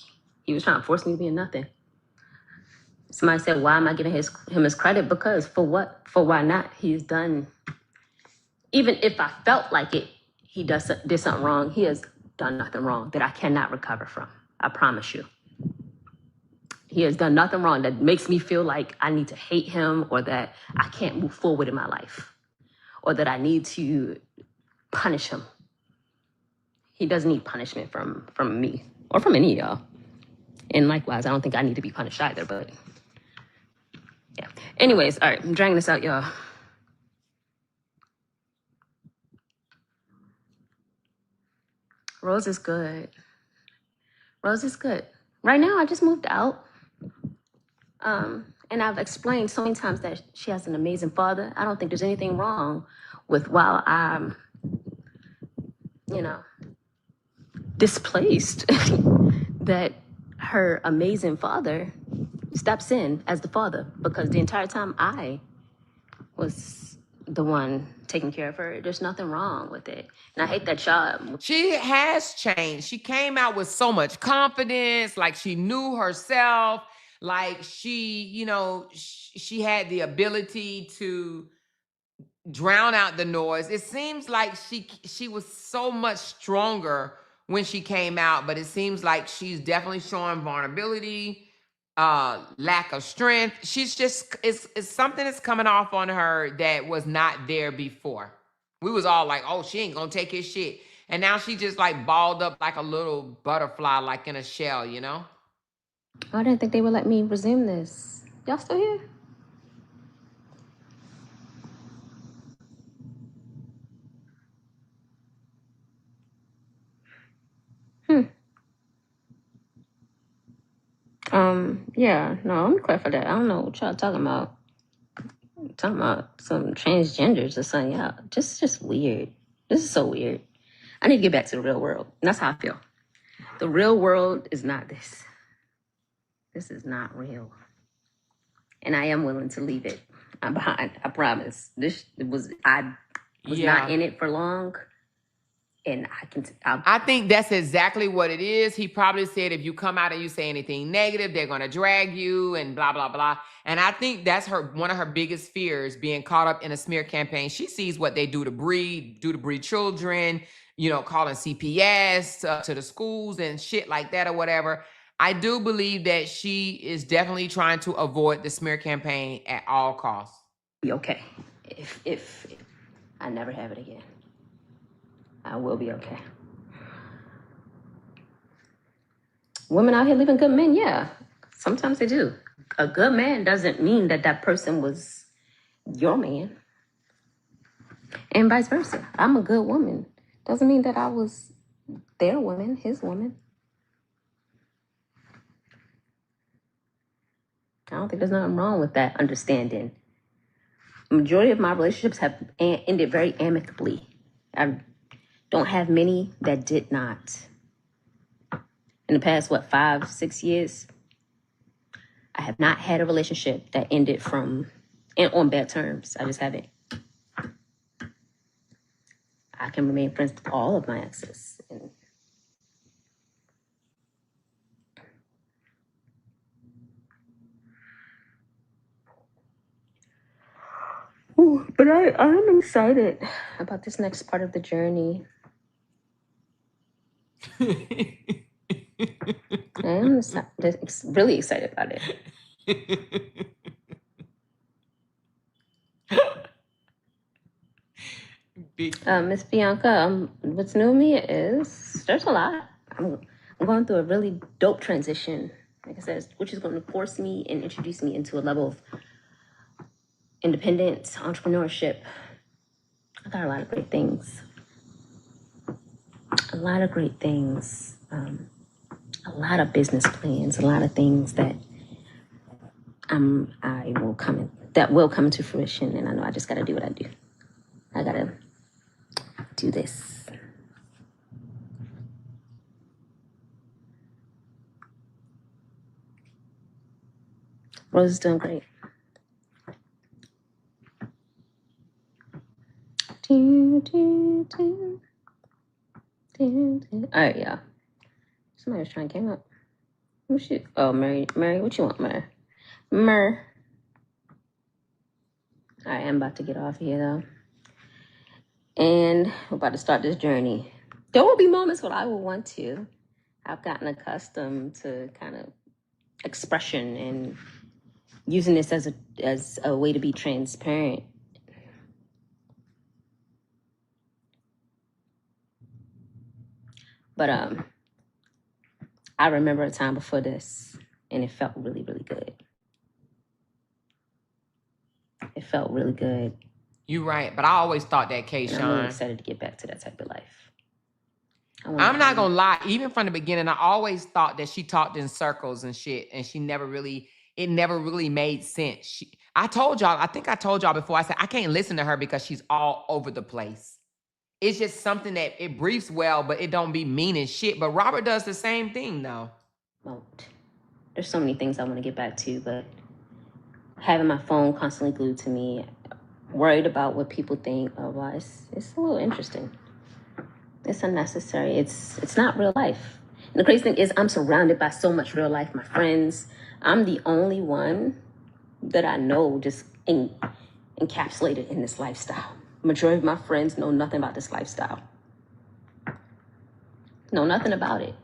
he was trying to force me to be in nothing. Somebody said, "Why am I giving him his credit?" Because for what? For why not? He's done. Even if I felt like it, he did something wrong. He has done nothing wrong that I cannot recover from. I promise you. He has done nothing wrong that makes me feel like I need to hate him or that I can't move forward in my life or that I need to punish him. He doesn't need punishment from me or from any of y'all. And likewise, I don't think I need to be punished either, but yeah. Anyways, all right, I'm dragging this out, y'all. Rose is good. Rose is good. Right now, I just moved out. And I've explained so many times that she has an amazing father. I don't think there's anything wrong with while I'm, you know, displaced, that her amazing father steps in as the father because the entire time I was the one taking care of her. There's nothing wrong with it. And I hate that y'all. She has changed. She came out with so much confidence, like she knew herself, like she, you know, she had the ability to drown out the noise. It seems like she was so much stronger when she came out, but it seems like she's definitely showing vulnerability, lack of strength. She's just it's something that's coming off on her that was not there before. We was all like, oh, she ain't gonna take his shit. And now she just like balled up like a little butterfly, like in a shell, you know? I didn't think they would let me resume this. Y'all still here? Yeah, no, I'm clear for that. I don't know what y'all talking about. Talking about some transgenders or something. Yeah, just weird. This is so weird. I need to get back to the real world. And that's how I feel. The real world is not this. This is not real. And I am willing to leave it. I'm behind. I promise. I was not in it for long. And I think that's exactly what it is. He probably said if you come out and you say anything negative, they're going to drag you and blah, blah, blah. And I think that's one of her biggest fears, being caught up in a smear campaign. She sees what they do to breed children, you know, calling CPS to the schools and shit like that or whatever. I do believe that she is definitely trying to avoid the smear campaign at all costs. Be okay if I never have it again. I will be okay. Women out here leaving good men, yeah. Sometimes they do. A good man doesn't mean that that person was your man. And vice versa. I'm a good woman. Doesn't mean that I was their woman, his woman. I don't think there's nothing wrong with that understanding. The majority of my relationships have ended very amicably. I don't have many that did not. In the past, 5, 6 years, I have not had a relationship that ended on bad terms. I just haven't. I can remain friends with all of my exes. But I am excited about this next part of the journey. I am really excited about it. Miss Bianca, what's new with me is there's a lot. I'm going through a really dope transition, like I said, which is going to force me and introduce me into a level of independence, entrepreneurship. I got a lot of great things. A lot of great things. A lot of business plans. A lot of things that will come into fruition. And I know I just got to do what I do. I got to do this. Rose is doing great. right, y'all. Somebody was trying to come up. Oh, shit. Oh, Mary, what you want, Mary? All right, I'm about to get off here, though. And we're about to start this journey. There will be moments when I will want to. I've gotten accustomed to kind of expression and using this as a way to be transparent. But I remember a time before this, and it felt really, really good. It felt really good. You're right, but I always thought that, And I'm really excited to get back to that type of life. I'm not gonna lie, even from the beginning, I always thought that she talked in circles and shit, and it never really made sense. I think I told y'all before, I said, I can't listen to her because she's all over the place. It's just something that it briefs well, but it don't be meaning shit. But Robert does the same thing, though. Won't. There's so many things I want to get back to, but having my phone constantly glued to me, worried about what people think, well, it's a little interesting. It's unnecessary. It's not real life. And the crazy thing is I'm surrounded by so much real life. My friends, I'm the only one that I know just encapsulated in this lifestyle. Majority of my friends know nothing about this lifestyle. Know nothing about it.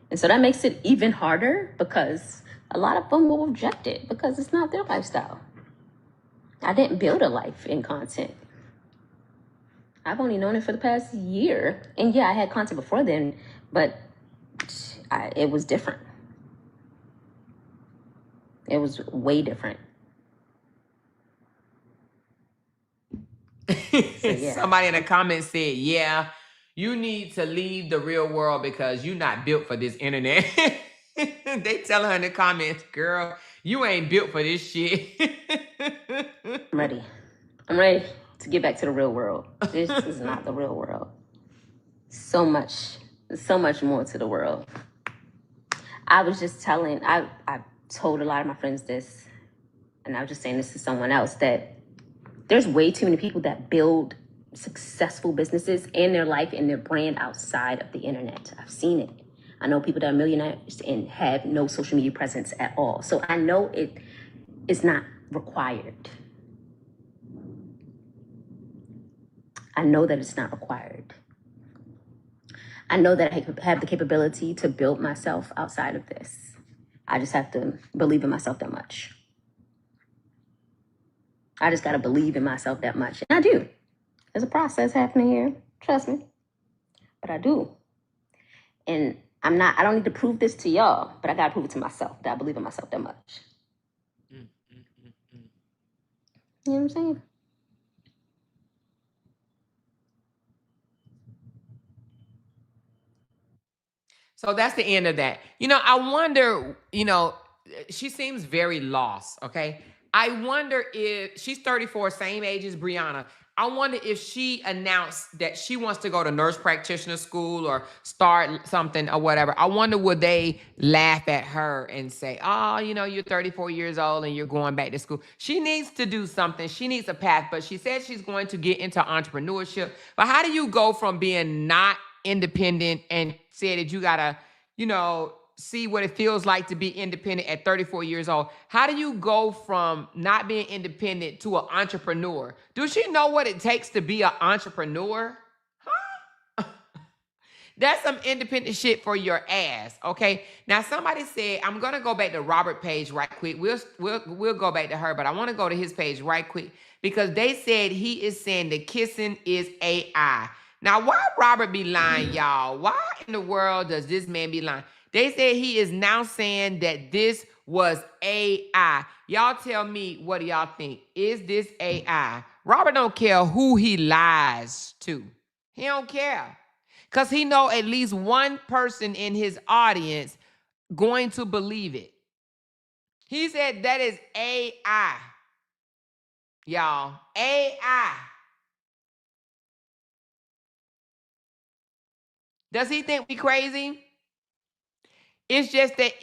And so that makes it even harder because a lot of them will reject it because it's not their lifestyle. I didn't build a life in content. I've only known it for the past year. And yeah, I had content before then, but it was different. It was way different. So, yeah. Somebody in the comments said, yeah, you need to leave the real world because you're not built for this internet. They tell her in the comments, girl, you ain't built for this shit. I'm ready. I'm ready to get back to the real world. This is not the real world. So much more to the world. I was just telling, I told a lot of my friends this, and I was just saying this to someone else, that there's way too many people that build successful businesses in their life and their brand outside of the internet. I've seen it. I know people that are millionaires and have no social media presence at all. So I know it is not required. I know that it's not required. I know that I have the capability to build myself outside of this. I just have to believe in myself that much. I just got to believe in myself that much. And I do. There's a process happening here. Trust me. But I do. And I don't need to prove this to y'all, but I got to prove it to myself that I believe in myself that much. You know what I'm saying? So that's the end of that. I wonder, she seems very lost, okay? I wonder if she's 34, same age as Brianna. I wonder if she announced that she wants to go to nurse practitioner school or start something or whatever. I wonder would they laugh at her and say, oh, you're 34 years old and you're going back to school. She needs to do something. She needs a path, but she said she's going to get into entrepreneurship. But how do you go from being not independent and say that you gotta, see what it feels like to be independent at 34 years old? How do you go from not being independent to an entrepreneur? Does she know what it takes to be an entrepreneur? Huh? That's some independent shit for your ass, okay? Now, somebody said, I'm gonna go back to Robert page right quick. We'll go back to her, but I want to go to his page right quick because they said he is saying the kissing is AI. Now, why Robert be lying, y'all? Why in the world does this man be lying? They said he is now saying that this was AI. Y'all tell me, what do y'all think? Is this AI? Robert don't care who he lies to. He don't care. Because he know at least one person in his audience going to believe it. He said that is AI. Y'all, AI. Does he think we crazy? It's just that,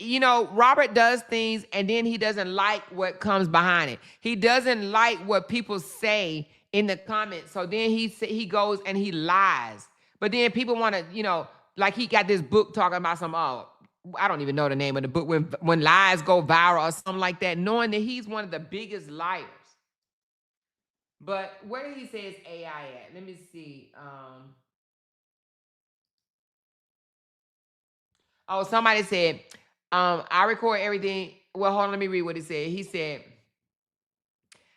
Robert does things and then he doesn't like what comes behind it. He doesn't like what people say in the comments. So then he goes and he lies. But then people want to, you know, like he got this book talking about some, oh, I don't even know the name of the book, when lies go viral or something like that, knowing that he's one of the biggest liars. But where did he say his AI at? Let me see. Oh, somebody said, I record everything. Well, hold on, let me read what he said. He said,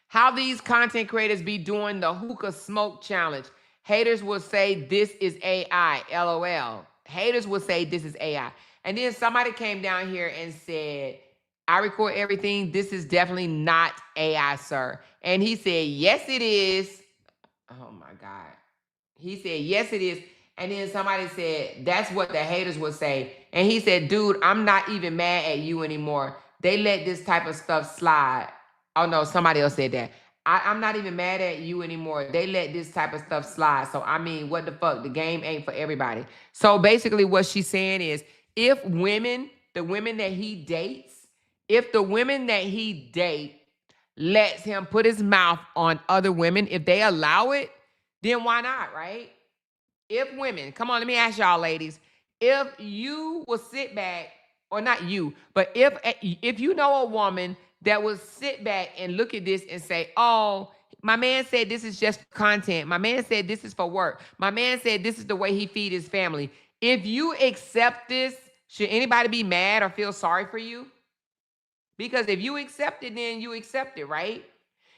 how these content creators be doing the hookah smoke challenge. Haters will say this is AI, LOL. Haters will say this is AI. And then somebody came down here and said, I record everything. This is definitely not AI, sir. And he said, yes, it is. Oh my God. He said, yes, it is. And then somebody said, that's what the haters would say. And he said, dude, I'm not even mad at you anymore. They let this type of stuff slide. Oh, no, somebody else said that. I'm not even mad at you anymore. They let this type of stuff slide. So, I mean, what the fuck? The game ain't for everybody. So, basically, what she's saying is, if women, the women that he dates, if the women that he dates lets him put his mouth on other women, if they allow it, then why not, right? If women, come on, let me ask y'all ladies, if you will sit back, or not you, but if you know a woman that will sit back and look at this and say, oh, my man said this is just content. My man said this is for work. My man said this is the way he feed his family. If you accept this, should anybody be mad or feel sorry for you? Because if you accept it, then you accept it, right?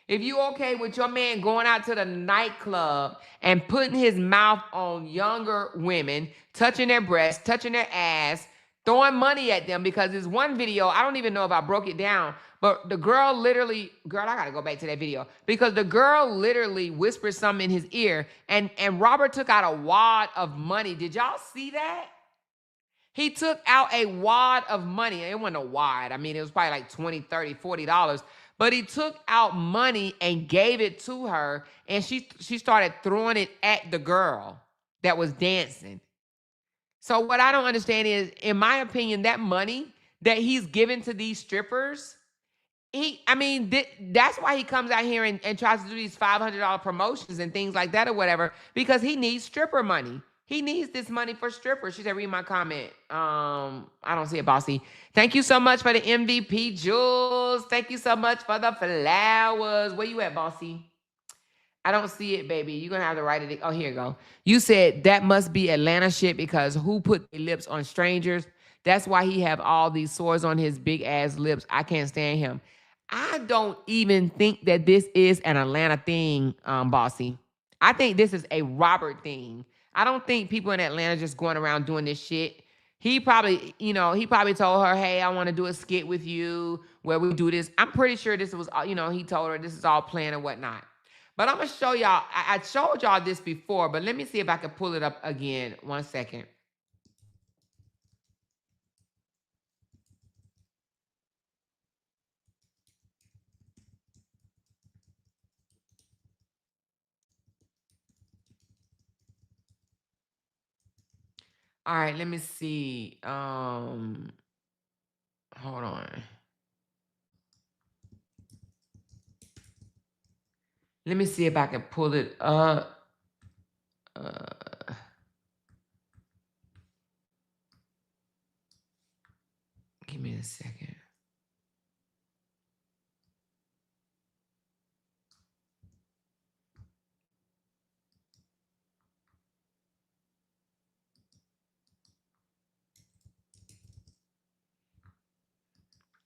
If you okay with your man going out to the nightclub and putting his mouth on younger women, touching their breasts, touching their ass, throwing money at them, because there's one video, I don't even know if I broke it down, but the girl literally, girl, I gotta go back to that video, because the girl literally whispered something in his ear, and Robert took out a wad of money. Did y'all see that? He took out a wad of money. It wasn't a wad. I mean, it was probably like $20, $30, $40. But he took out money and gave it to her, and she started throwing it at the girl that was dancing. So what I don't understand is, in my opinion, that money that he's giving to these strippers, that's why he comes out here and tries to do these $500 promotions and things like that or whatever, because he needs stripper money. He needs this money for strippers. She said, read my comment. I don't see it, Bossy. Thank you so much for the MVP, Jules. Thank you so much for the flowers. Where you at, Bossy? I don't see it, baby. You're going to have to write it. Oh, here you go. You said that must be Atlanta shit, because who put their lips on strangers? That's why he have all these sores on his big ass lips. I can't stand him. I don't even think that this is an Atlanta thing, Bossy. I think this is a Robert thing. I don't think people in Atlanta just going around doing this shit. He probably told her, hey, I want to do a skit with you where we do this. I'm pretty sure this was, he told her this is all planned and whatnot. But I'm going to show y'all. I showed y'all this before, but let me see if I can pull it up again. 1 second. All right, let me see. Hold on. Let me see if I can pull it up. Give me a second.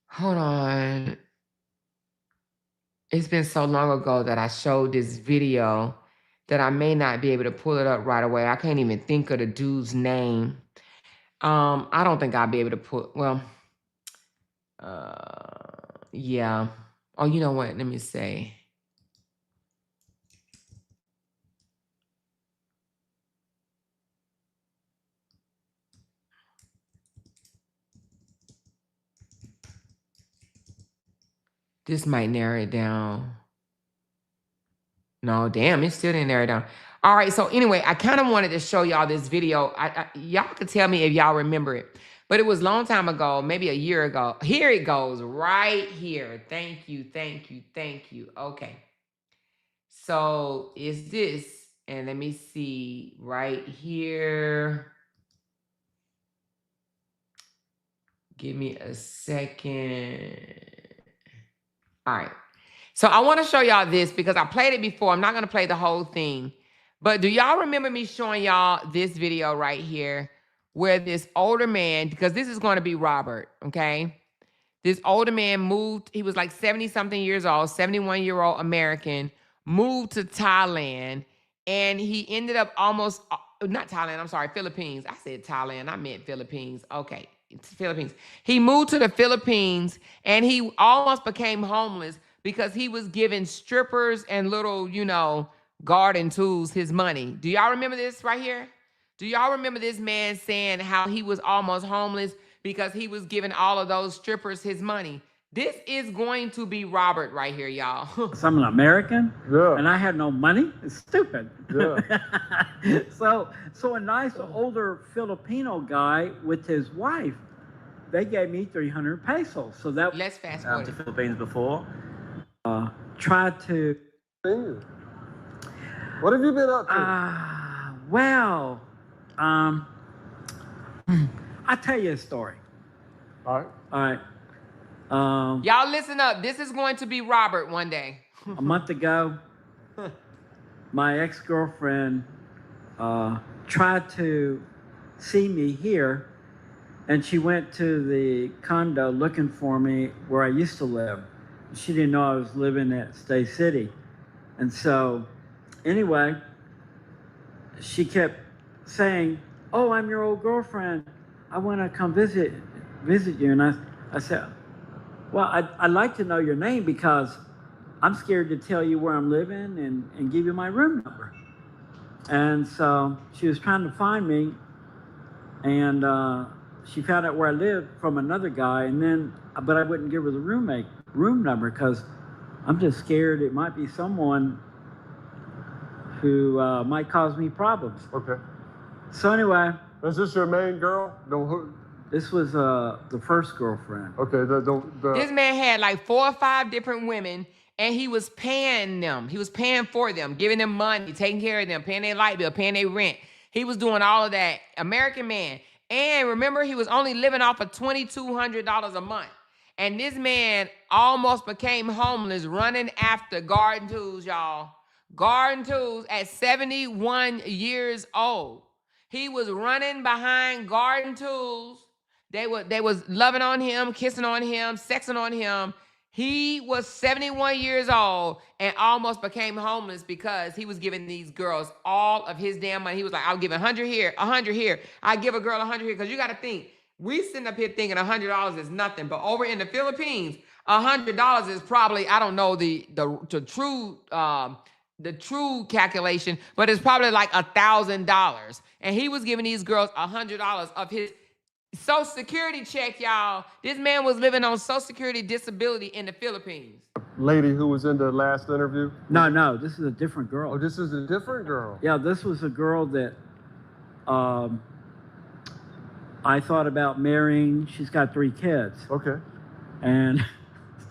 Hold on. It's been so long ago that I showed this video that I may not be able to pull it up right away. I can't even think of the dude's name. I don't think I'll be able to put, well, yeah. Oh, you know what? Let me say. This might narrow it down. No, damn, it still didn't narrow it down. All right, so anyway, I kind of wanted to show y'all this video. Y'all could tell me if y'all remember it. But it was a long time ago, maybe a year ago. Here it goes, right here. Thank you, thank you, thank you. Okay. So is this, and let me see right here. Give me a second. All right. So I want to show y'all this because I played it before. I'm not going to play the whole thing. But do y'all remember me showing y'all this video right here where this older man, because this is going to be Robert, okay? This older man moved, he was like 70-something years old, 71-year-old American, moved to Thailand, and he ended up almost, not Thailand, I'm sorry, Philippines. I said Thailand, I meant Philippines. Okay, it's Philippines. He moved to the Philippines, and he almost became homeless because he was giving strippers and little, you know, garden tools his money. Do y'all remember this right here? Do y'all remember this man saying how he was almost homeless because he was giving all of those strippers his money? This is going to be Robert right here, y'all. So I'm an American, Yeah. and I had no money. It's stupid. Yeah. So a nice older Filipino guy with his wife, they gave me 300 pesos. So that Let's fast to forward. Philippines before. Tried to. What have you been up to? Well, I'll tell you a story. All right. All right. Y'all listen up. This is going to be Robert one day. A month ago, my ex-girlfriend tried to see me here, and she went to the condo looking for me where I used to live. She didn't know I was living at Stay City. And so, anyway, she kept saying, "Oh, I'm your old girlfriend. I want to come visit you." And I said, "Well, I'd like to know your name because I'm scared to tell you where I'm living and give you my room number." And so she was trying to find me, and she found out where I lived from another guy, and then, but I wouldn't give her the room number because I'm just scared it might be someone who might cause me problems. Okay. So anyway, Is this your main girl? No. this was the first girlfriend. Okay. This man had like 4 or 5 different women, and he was paying them. He was paying for them, giving them money, taking care of them, paying their light bill, paying their rent. He was doing all of that. American man. And remember, he was only living off of $2,200 a month. And this man almost became homeless running after garden tools, y'all. Garden tools at 71 years old. He was running behind garden tools. They was loving on him, kissing on him, sexing on him. He was 71 years old and almost became homeless because he was giving these girls all of his damn money. He was like, "I'll give 100 here, 100 here. I give a girl 100 here." Because you got to think, we sitting up here thinking $100 is nothing, but over in the Philippines, $100 is probably, I don't know the true calculation, but it's probably like $1,000. And he was giving these girls $100 of his Social Security check, y'all. This man was living on Social Security disability in the Philippines. Lady who was in the last interview? No, this is a different girl. Oh, this is a different girl. Yeah, this was a girl that I thought about marrying. She's got 3 kids. Okay. And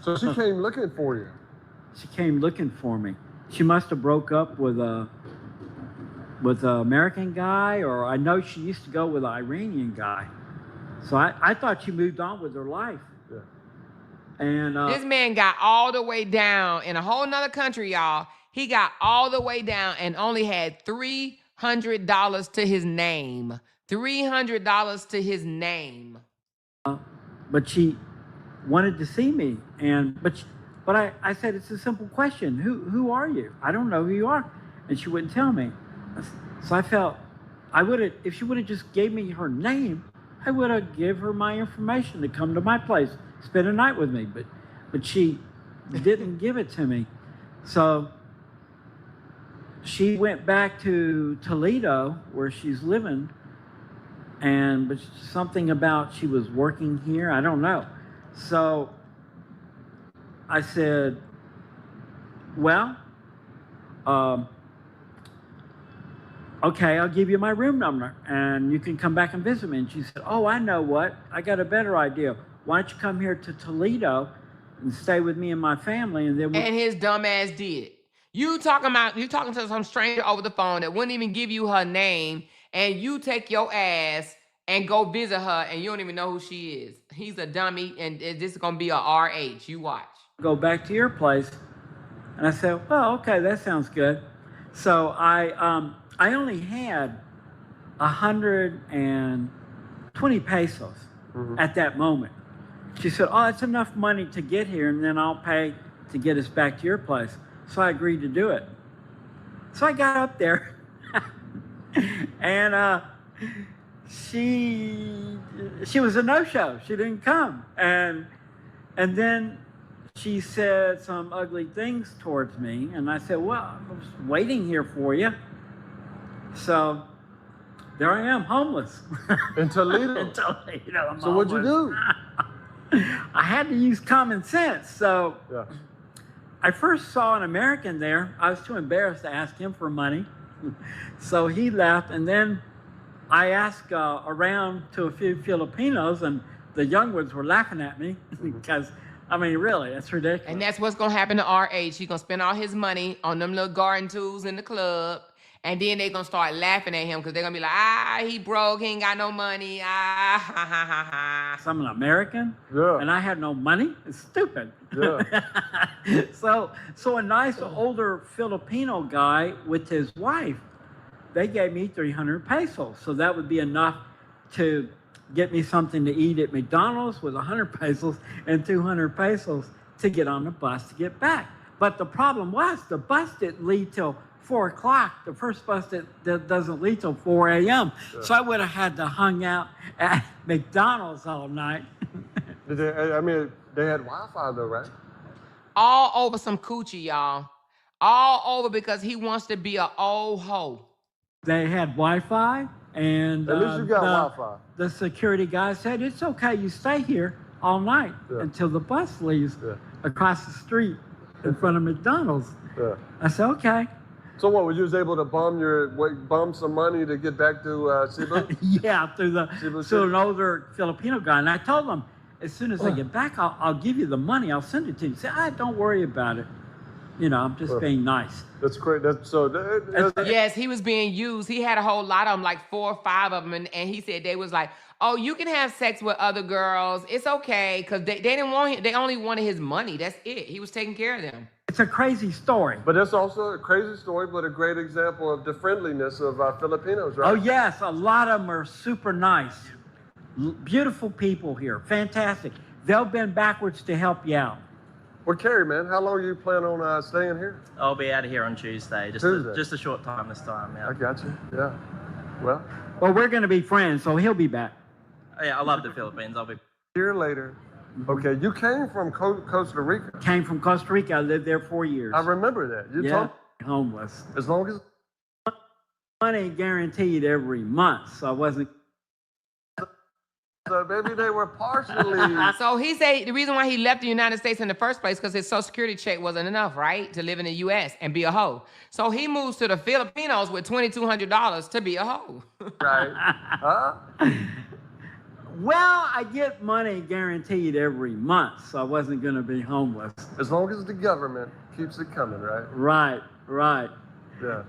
So she came looking for you. she came looking for me. She must have broke up with an American guy, or I know she used to go with an Iranian guy. So I thought she moved on with her life. Yeah. And This man got all the way down in a whole nother country, y'all. He got all the way down and only had $300 to his name. $300 to his name. but she wanted to see me, but I said, "It's a simple question. Who are you? I don't know who you are." And she wouldn't tell me. So I felt I would have, if she would have just gave me her name, I would have give her my information to come to my place, spend a night with me. But she didn't give it to me. So she went back to Toledo where she's living, but something about she was working here, I don't know. So I said, "Well, okay, I'll give you my room number and you can come back and visit me." And she said, "Oh, I know what, I got a better idea. Why don't you come here to Toledo and stay with me and my family, and then And his dumb ass did. You talking to some stranger over the phone that wouldn't even give you her name, and you take your ass and go visit her, and you don't even know who she is. He's a dummy, and this is gonna be a RH. You watch. Go back to your place. And I said, well, okay, that sounds good. So I only had 120 pesos at that moment. She said, oh, it's enough money to get here, and then I'll pay to get us back to your place. So I agreed to do it. So I got up there, and she was a no-show. She didn't come. And then she said some ugly things towards me, and I said, well, I was waiting here for you. So there I am, homeless. In Toledo? In Toledo, I'm So what'd you homeless. do? I had to use common sense. So Yeah. I first saw an American there. I was too embarrassed to ask him for money. So he left, and then I asked around to a few Filipinos, and the young ones were laughing at me because, I mean, really, that's ridiculous. And that's what's gonna happen to RH. He's gonna spend all his money on them little garden tools in the club, and then they're gonna start laughing at him because they're gonna be like, he broke, he ain't got no money, ha ha ha ha. I'm an American, Yeah. and I had no money. It's stupid. Yeah. So a nice older Filipino guy with his wife, they gave me 300 pesos. So that would be enough to get me something to eat at McDonald's with 100 pesos and 200 pesos to get on the bus to get back. But the problem was the bus didn't leave till 4 o'clock. The first bus that doesn't leave till 4 a.m. Yeah. So I would have had to hung out at McDonald's all night. Did they had Wi-Fi though, right? All over some coochie, y'all. All over because he wants to be an old hoe. They had Wi-Fi, and At least you got Wi-Fi. the security guy said, it's okay, you stay here all night Yeah. until the bus leaves Yeah. across the street in front of McDonald's. Yeah. I said, okay. So what? Was you able to bum some money to get back to Cebu? Yeah, through Cebu an older Filipino guy. And I told him, as soon as I get back, I'll give you the money. I'll send it to you. He said, don't worry about it. You know, I'm just being nice. That's great. That's Yes, he was being used. He had a whole lot of them, like 4 or 5 of them, and he said they was like, oh, you can have sex with other girls. It's okay, because they didn't want him. They only wanted his money. That's it. He was taking care of them. It's a crazy story. But that's also a crazy story, but a great example of the friendliness of Filipinos, right? Oh, yes. A lot of them are super nice. Beautiful people here. Fantastic. They'll bend backwards to help you out. Well, Kerry, man, how long you plan on staying here? I'll be out of here on Tuesday. Just a short time this time. Yeah. I got you. Yeah. Well, Well, we're going to be friends, so he'll be back. Yeah, I love the Philippines. I'll be. a year later, okay, you came from Costa Rica. Came from Costa Rica. I lived there 4 years. I remember that. You Yeah, told homeless. as long as Money guaranteed every month, so I wasn't. maybe they were partially. So he said the reason why he left the United States in the first place because his Social Security check wasn't enough, right, to live in the U.S. and be a hoe. So he moves to the Filipinos with $2,200 to be a hoe. Right. Huh? Well, I get money guaranteed every month, so I wasn't going to be homeless. As long as the government keeps it coming, right? Right. Yeah.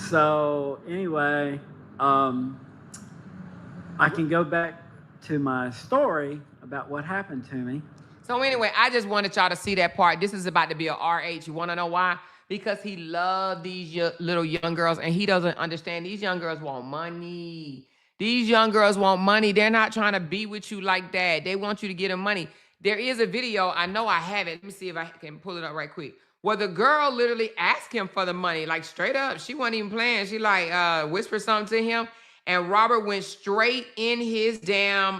So anyway, I can go back to my story about what happened to me. So anyway, I just wanted y'all to see that part. This is about to be a RH. You want to know why? Because he loved these little young girls, and he doesn't understand. These young girls want money. These young girls want money. They're not trying to be with you like that. They want you to get them money. There is a video. I know I have it. Let me see if I can pull it up right quick. Where the girl literally asked him for the money, like straight up. She wasn't even playing. She like whispered something to him. And Robert went straight in his damn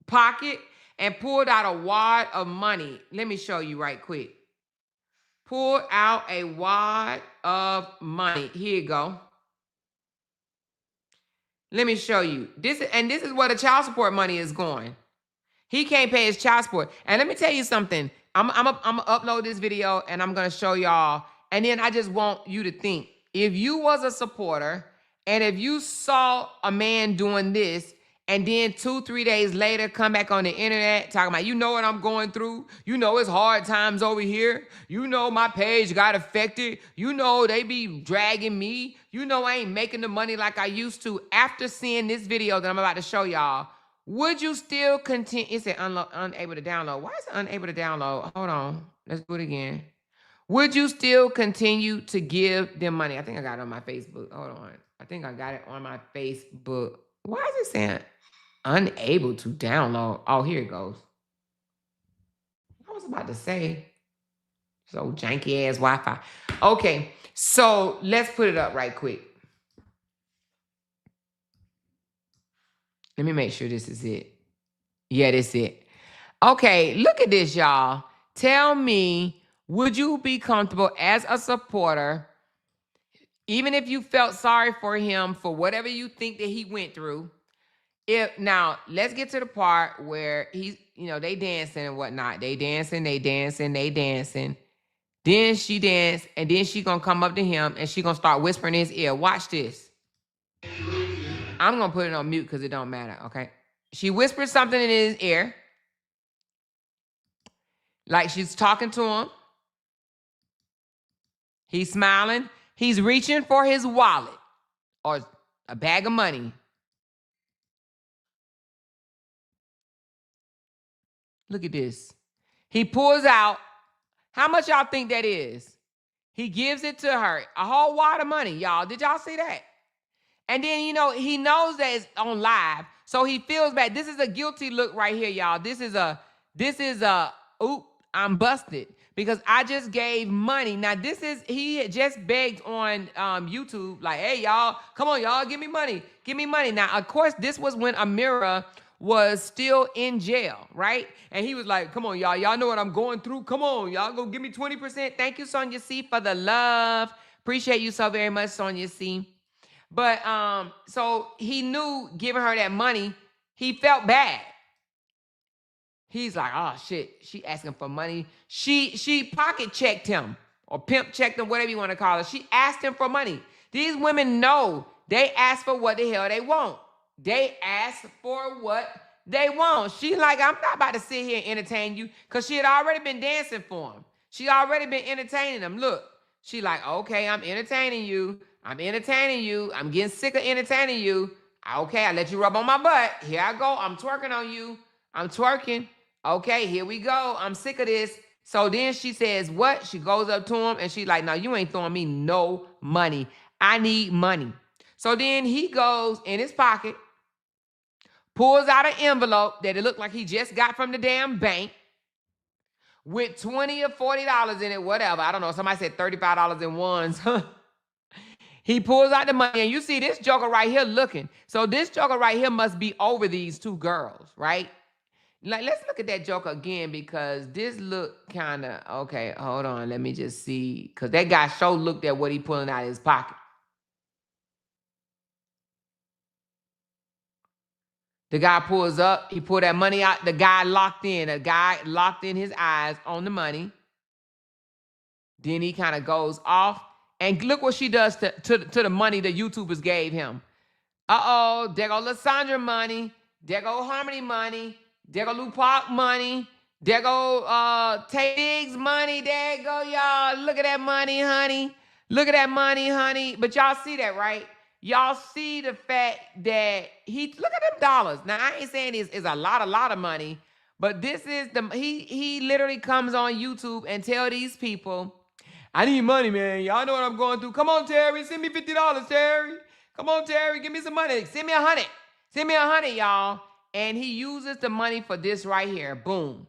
pocket and pulled out a wad of money. Let me show you right quick. Pulled out a wad of money. Here you go. Let me show you. This is where the child support money is going. He can't pay his child support. And let me tell you something. I'm gonna upload this video and I'm gonna show y'all. And then I just want you to think, if you was a supporter and if you saw a man doing this And then 2-3 days later, come back on the internet talking about, you know what I'm going through? You know it's hard times over here. You know my page got affected. You know they be dragging me. You know I ain't making the money like I used to. After seeing this video that I'm about to show y'all, would you still continue? It said unable to download. Why is it unable to download? Hold on. Let's do it again. Would you still continue to give them money? I think I got it on my Facebook. Hold on. I think I got it on my Facebook. Why is it saying unable to download? Oh, here it goes. I was about to say, so janky ass Wi-Fi. Okay, so let's put it up right quick. Let me make sure this is it. Yeah, this is it. Okay, look at this, y'all. Tell me, would you be comfortable as a supporter, even if you felt sorry for him for whatever you think that he went through? Now, let's get to the part where he's, they dancing and whatnot. They dancing. Then she danced, and then she gonna come up to him, and she gonna start whispering in his ear. Watch this. I'm gonna put it on mute because it don't matter, okay? She whispered something in his ear, like she's talking to him. He's smiling. He's reaching for his wallet or a bag of money. Look at this. He pulls out. How much y'all think that is? He gives it to her. A whole wad of money, y'all. Did y'all see that? And then, he knows that it's on live, so he feels bad. This is a guilty look right here, y'all. This is a, oop, I'm busted because I just gave money. Now, he had just begged on YouTube, like, hey, y'all, come on, y'all, give me money. Give me money. Now, of course, this was when Amira was still in jail, right? And he was like, come on, y'all. Y'all know what I'm going through. Come on, y'all go give me 20%. Thank you, Sonia C, for the love. Appreciate you so very much, Sonia C. But so he knew giving her that money, he felt bad. He's like, oh shit, she asking for money. She pocket checked him or pimp checked him, whatever you want to call it. She asked him for money. These women know they ask for what the hell they want. They ask for what they want. She like, I'm not about to sit here and entertain you because she had already been dancing for him. She already been entertaining him. Look, she like, okay, I'm entertaining you. I'm entertaining you. I'm getting sick of entertaining you. Okay, I let you rub on my butt. Here I go. I'm twerking on you. I'm twerking. Okay, here we go. I'm sick of this. So then she says, what? She goes up to him and she's like, no, you ain't throwing me no money. I need money. So then he goes in his pocket, pulls out an envelope that it looked like he just got from the damn bank with $20 or $40 in it, whatever. I don't know. Somebody said $35 in ones. He pulls out the money, and you see this joker right here looking. So this joker right here must be over these two girls, right? Like, let's look at that joker again because this look kind of, okay, hold on. Let me just see. Because that guy sure looked at what he pulling out of his pocket. The guy pulls up. He pulled that money out. The guy locked in. The guy locked in his eyes on the money. Then he kind of goes off. And look what she does to the money the YouTubers gave him. Uh-oh, there go Lysandra money. There go Harmony money. There go Lou Park money. There go Tay Diggs money. There go, y'all. Look at that money, honey. Look at that money, honey. But y'all see that, right? Y'all see the fact that look at them dollars. Now, I ain't saying this is a lot of money. But this is he literally comes on YouTube and tell these people, I need money, man. Y'all know what I'm going through. Come on, Terry. Send me $50, Terry. Come on, Terry. Give me some money. Send me 100. Send me 100, y'all. And he uses the money for this right here. Boom.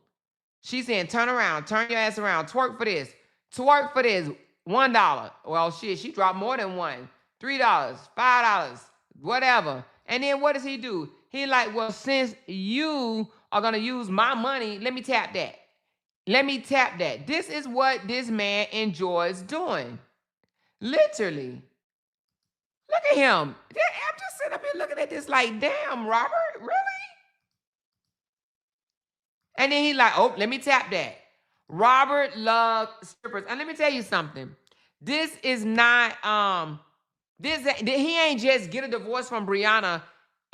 She's saying, turn around. Turn your ass around. Twerk for this. Twerk for this. $1. Well, shit, she dropped more than one. $3, $5, whatever. And then what does he do? He like, well, since you are going to use my money, let me tap that. Let me tap that. This is what this man enjoys doing. Literally. Look at him. I'm just sitting up here looking at this like, damn, Robert, really? And then he like, oh, let me tap that. Robert loves strippers. And let me tell you something. This is not, he ain't just get a divorce from Brianna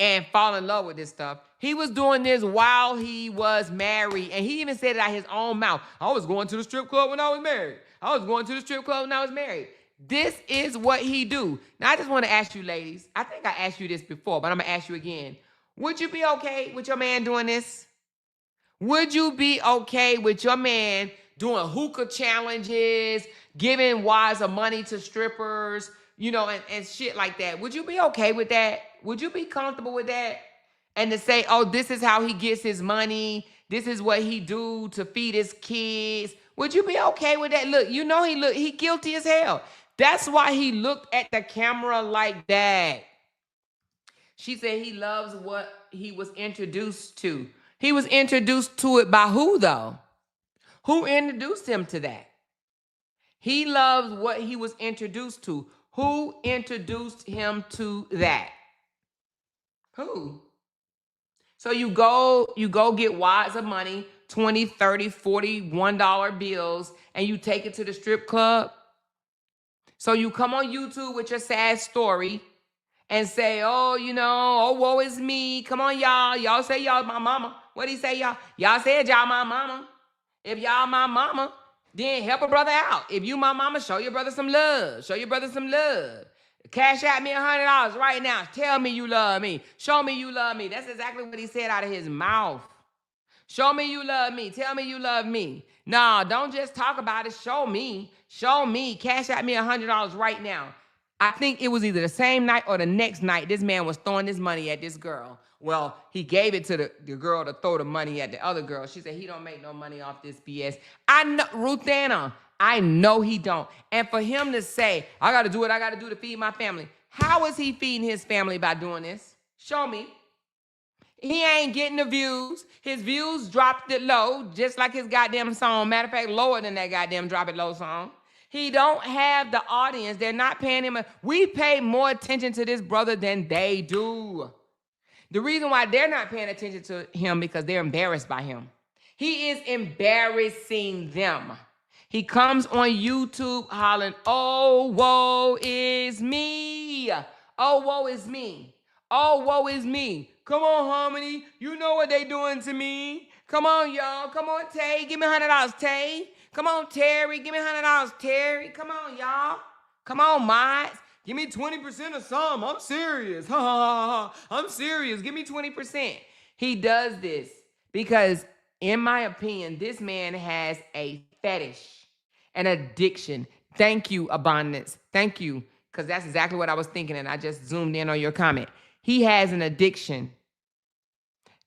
and fall in love with this stuff. He was doing this while he was married. And he even said it out his own mouth. I was going to the strip club when I was married. I was going to the strip club when I was married. This is what he do. Now, I just want to ask you, ladies. I think I asked you this before, but I'm going to ask you again. Would you be okay with your man doing this? Would you be okay with your man doing hookah challenges, giving wads of money to strippers, you know, and shit like that? Would you be okay with that? Would you be comfortable with that? And to say, oh, this is how he gets his money. This is what he do to feed his kids. Would you be okay with that? Look, you know he guilty as hell. That's why he looked at the camera like that. She said he loves what he was introduced to. He was introduced to it by who, though? Who introduced him to that? He loves what he was introduced to. Who introduced him to that? Who? So you go get wads of money, 20, 30, 40, $1 bills, and you take it to the strip club. So you come on YouTube with your sad story and say, oh, you know, oh, woe is me. Come on, y'all. Y'all say y'all my mama. What do he say, y'all? Y'all said y'all my mama. If y'all my mama, then help a brother out. If you my mama, show your brother some love. Show your brother some love. Cash out me $100 right now. Tell me you love me. Show me you love me. That's exactly what he said out of his mouth. Show me you love me. Tell me you love me. No, don't just talk about it. Show me. Show me. Cash out me $100 right now. I think it was either the same night or the next night this man was throwing this money at this girl. Well, he gave it to the girl to throw the money at the other girl. She said he don't make no money off this BS. I know, Ruth Anna, I know he don't. And for him to say, I got to do what I got to do to feed my family. How is he feeding his family by doing this? Show me. He ain't getting the views. His views dropped it low, just like his goddamn song. Matter of fact, lower than that goddamn Drop It Low song. He don't have the audience. They're not paying him. We pay more attention to this brother than they do. The reason why they're not paying attention to him because they're embarrassed by him. He is embarrassing them. He comes on YouTube hollering, oh, woe is me. Oh, woe is me. Oh, woe is me. Come on, Harmony. You know what they doing to me. Come on, y'all. Come on, Tay. Give me $100, Tay. Come on, Terry. Give me $100, Terry. Come on, y'all. Come on, Mods. Give me 20% of some. I'm serious. Ha, ha, ha. I'm serious. Give me 20%. He does this because, in my opinion, this man has a fetish, an addiction. Thank you, Abundance. Thank you, because that's exactly what I was thinking, and I just zoomed in on your comment. He has an addiction.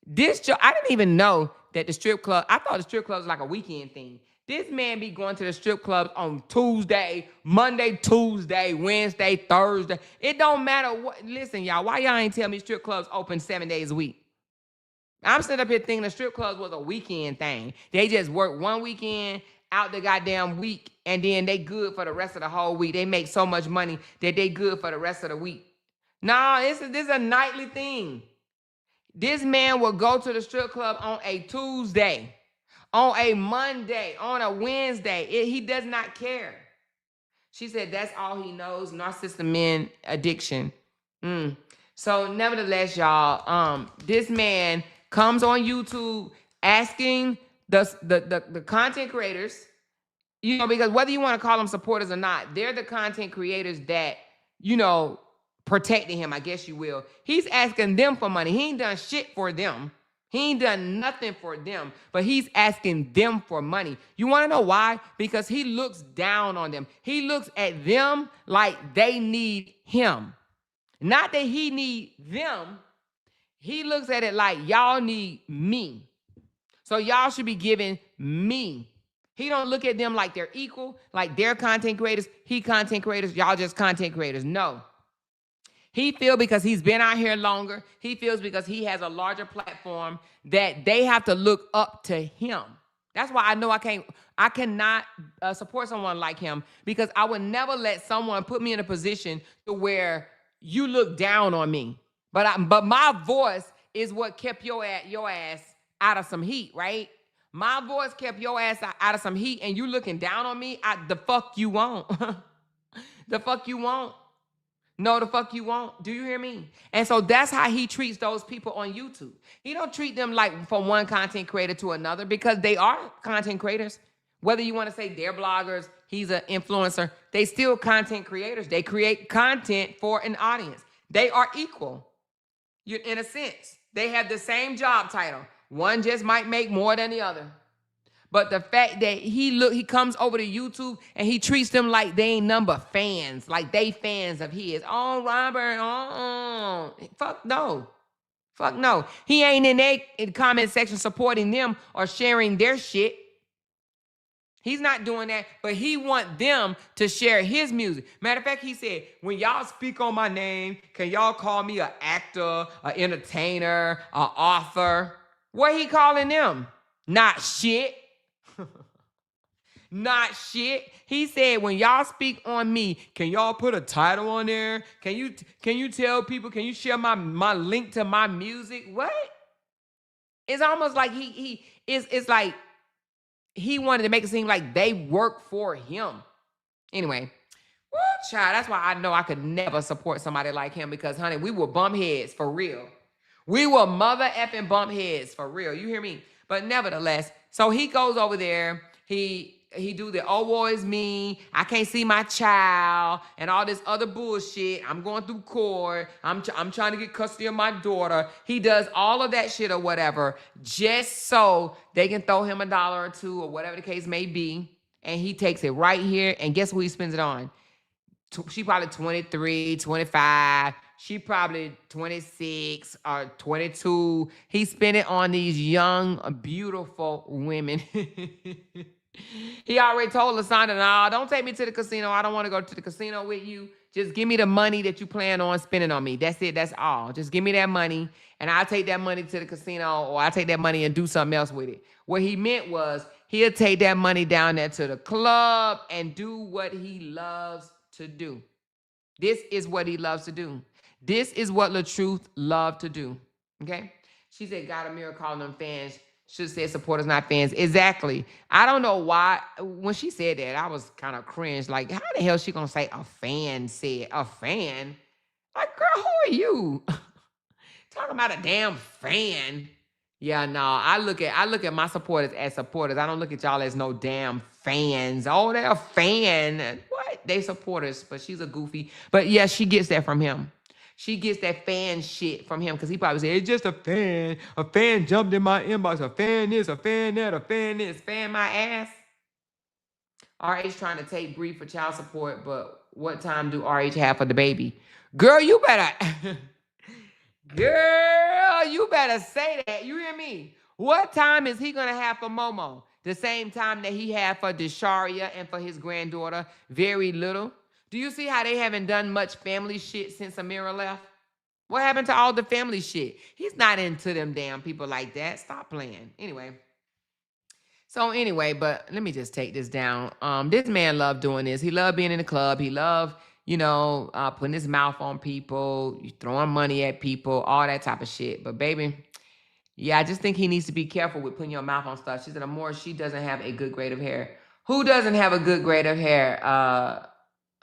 I didn't even know that the strip club, I thought the strip club was like a weekend thing. This man be going to the strip clubs on Tuesday, Monday, Tuesday, Wednesday, Thursday. It don't matter what. Listen, y'all, why y'all ain't tell me strip clubs open 7 days a week? I'm sitting up here thinking the strip clubs was a weekend thing. They just work one weekend out the goddamn week, and then they good for the rest of the whole week. They make so much money that they good for the rest of the week. No, this is a nightly thing. This man will go to the strip club on a Tuesday, on a Monday, on a Wednesday. He does not care. She said that's all he knows, narcissistic men addiction. So nevertheless, y'all, this man comes on YouTube asking the content creators, you know, because whether you want to call them supporters or not, they're the content creators that, you know, protecting him, I guess you will. He's asking them for money. He ain't done shit for them. He ain't done nothing for them, but he's asking them for money. You want to know why? Because he looks down on them. He looks at them like they need him. Not that he need them. He looks at it like y'all need me. So y'all should be giving me. He don't look at them like they're equal, like they're content creators. He content creators, y'all just content creators. No. He feels because he's been out here longer, he feels because he has a larger platform that they have to look up to him. That's why I know I cannot support someone like him, because I would never let someone put me in a position to where you look down on me. But my voice is what kept your ass out of some heat, right? My voice kept your ass out of some heat, and you looking down on me, the fuck you want. The fuck you want. No, the fuck you won't. Do you hear me? And so that's how he treats those people on YouTube. He don't treat them like from one content creator to another because they are content creators. Whether you want to say they're bloggers, he's an influencer, they still content creators. They create content for an audience. They are equal. In a sense. They have the same job title. One just might make more than the other. But the fact that he comes over to YouTube and he treats them like they ain't number fans, like they fans of his. Oh, Robert, fuck no. Fuck no. He ain't in their comment section supporting them or sharing their shit. He's not doing that, but he want them to share his music. Matter of fact, he said, when y'all speak on my name, can y'all call me an actor, an entertainer, an author? What he calling them? Not shit. Not shit. He said, when y'all speak on me, can y'all put a title on there? Can you tell people, can you share my link to my music? What? It's almost like it's like he wanted to make it seem like they work for him. Anyway, woo, child, that's why I know I could never support somebody like him because, honey, we will bump heads for real. We will mother effing bump heads for real. You hear me? But nevertheless, so he goes over there. He do the, oh, woe is me, I can't see my child, and all this other bullshit. I'm going through court. I'm trying to get custody of my daughter. He does all of that shit or whatever just so they can throw him $1 or $2 or whatever the case may be. And he takes it right here, and guess what he spends it on? She probably 23, 25. She probably 26 or 22. He spent it on these young, beautiful women. He already told Lasanda, no, don't take me to the casino. I don't want to go to the casino with you. Just give me the money that you plan on spending on me. That's it. That's all. Just give me that money, and I'll take that money to the casino, or I'll take that money and do something else with it. What he meant was he'll take that money down there to the club and do what he loves to do. This is what he loves to do. This is what LaTruth loved to do. Okay? She said, God, Amira calling them fans. Should say supporters, not fans. Exactly. I don't know why. When she said that, I was kind of cringe. Like, how the hell she gonna say a fan said? A fan? Like, girl, who are you? Talking about a damn fan. Yeah, no. I look at my supporters as supporters. I don't look at y'all as no damn fans. Oh, they're a fan. What? They supporters, but she's a goofy. But yeah, she gets that from him. She gets that fan shit from him because he probably said, it's just a fan. A fan jumped in my inbox. A fan this, a fan that, a fan this. Fan my ass. RH trying to take Bree for child support, but what time do RH have for the baby? Girl, you better... Girl, you better say that. You hear me? What time is he going to have for Momo? The same time that he had for Desharia and for his granddaughter. Very little. Do you see how they haven't done much family shit since Amira left? What happened to all the family shit? He's not into them damn people like that. Stop playing. Anyway. So anyway, but let me just take this down. This man loved doing this. He loved being in the club. He loved, putting his mouth on people, throwing money at people, all that type of shit. But baby, yeah, I just think he needs to be careful with putting your mouth on stuff. She said, Amora, she doesn't have a good grade of hair. Who doesn't have a good grade of hair?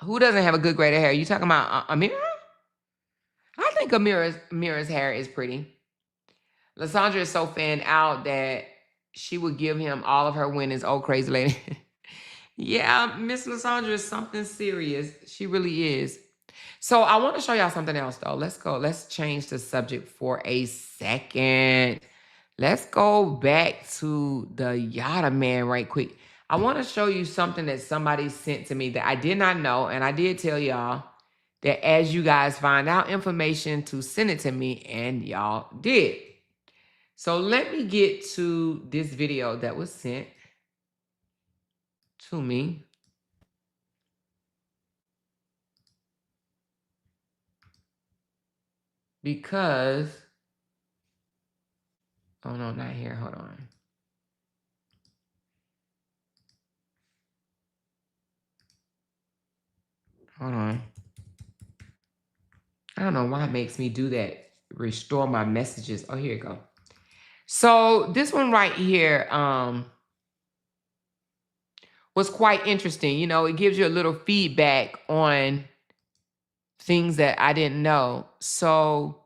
Who doesn't have a good grade of hair? You talking about Amira? I think Amira's hair is pretty. Lysandra is so fanned out that she would give him all of her winnings. Oh, crazy lady. Yeah, Miss Lysandra is something serious. She really is. So I want to show y'all something else, though. Let's go. Let's change the subject for a second. Let's go back to the Yada man right quick. I want to show you something that somebody sent to me that I did not know. And I did tell y'all that as you guys find out information to send it to me, and y'all did. So let me get to this video that was sent to me. Because, oh no, not here, hold on. Hold on. I don't know why it makes me do that. Restore my messages. Oh, here you go. So this one right here was quite interesting. It gives you a little feedback on things that I didn't know. So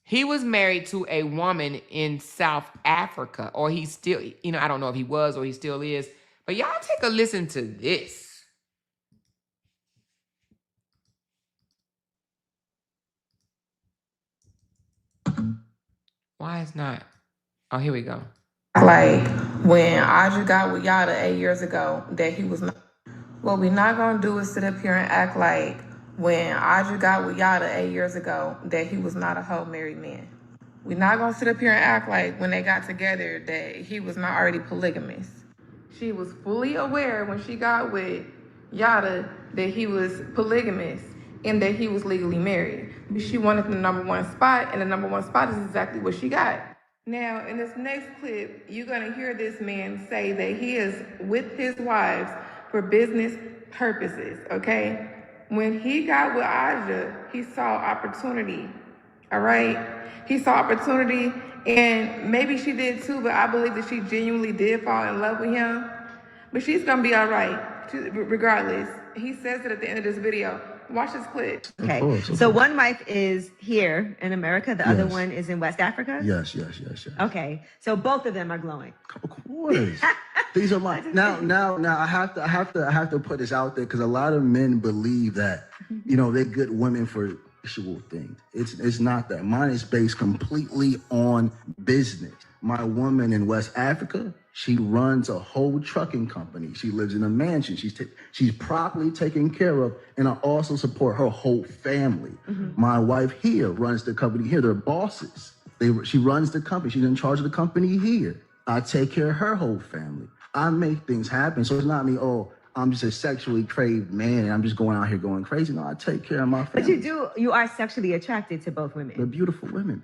he was married to a woman in South Africa, or he still, I don't know if he was or he still is. But y'all take a listen to this. Why is not? Oh, here we go. Like when Audrey got with Yada 8 years ago, that he was not. What we're not gonna do is sit up here and act like when Audrey got with Yada 8 years ago, that he was not a whole married man. We're not gonna sit up here and act like when they got together that he was not already polygamous. She was fully aware when she got with Yada that he was polygamous and that he was legally married. But she wanted the #1 spot, and the #1 spot is exactly what she got. Now, in this next clip, you're gonna hear this man say that he is with his wives for business purposes, okay? When he got with Aja, he saw opportunity, all right? He saw opportunity, and maybe she did too, but I believe that she genuinely did fall in love with him. But she's gonna be all right, regardless. He says it at the end of this video. Watch this clip. Okay, so one wife is here in America, the other one is in West Africa? Yes. Okay, so both of them are glowing. Of course. These are my now I have to put this out there because a lot of men believe that, they're good women for sexual things. It's not that. Mine is based completely on business. My woman in West Africa, she runs a whole trucking company. She lives in a mansion. She's properly taken care of, and I also support her whole family. My wife here runs the company here. They're bosses. She runs the company. She's in charge of the company here. I take care of her whole family. I make things happen. So it's not me, I'm just a sexually craved man and I'm just going out here going crazy. No, I take care of my family. But you are sexually attracted to both women. They're beautiful women.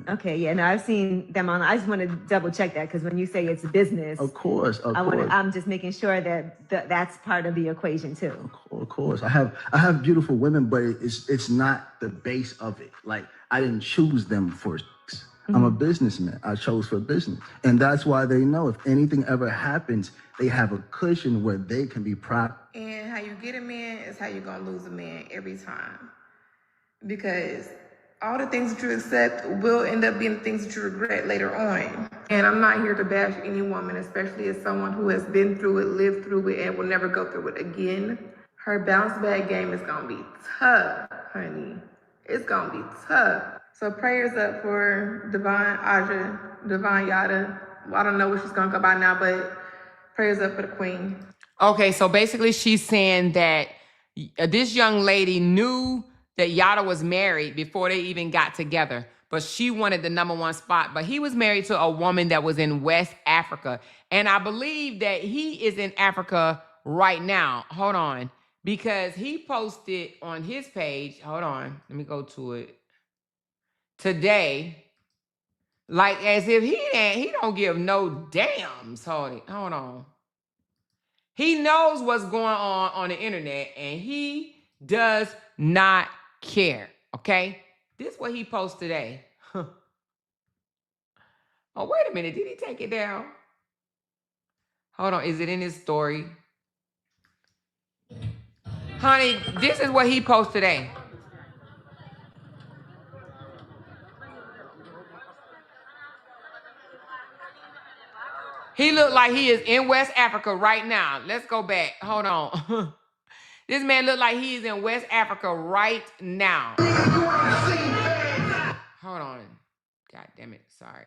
Okay, yeah, no, I've seen them on. I just want to double check that because when you say it's business. Of course. I'm just making sure that that's part of the equation too. Of course. I have beautiful women, but it's not the base of it. Like, I didn't choose them for sex. I'm a businessman. I chose for business. And that's why they know if anything ever happens, they have a cushion where they can be proud. And how you get a man is how you're gonna lose a man every time. Because all the things that you accept will end up being the things that you regret later on. And I'm not here to bash any woman, especially as someone who has been through it, lived through it, and will never go through it again. Her bounce back game is gonna be tough, honey. It's gonna be tough. So prayers up for Divine Aja, Divine Yada. Well, I don't know what she's gonna go by now, but prayers up for the queen. Okay, so basically she's saying that this young lady knew that Yada was married before they even got together, but she wanted the #1 spot. But he was married to a woman that was in West Africa. And I believe that he is in Africa right now. Hold on. Because he posted on his page, hold on, let me go to it. Today, like as if he don't give no damns. Hold on. He knows what's going on the internet, and he does not care, okay? This is what he posted today. Oh, wait a minute. Did he take it down? Hold on. Is it in his story? Honey, this is what he posted today. He looked like he is in West Africa right now. Let's go back. Hold on. This man looked like he is in West Africa right now. Hold on. God damn it. Sorry.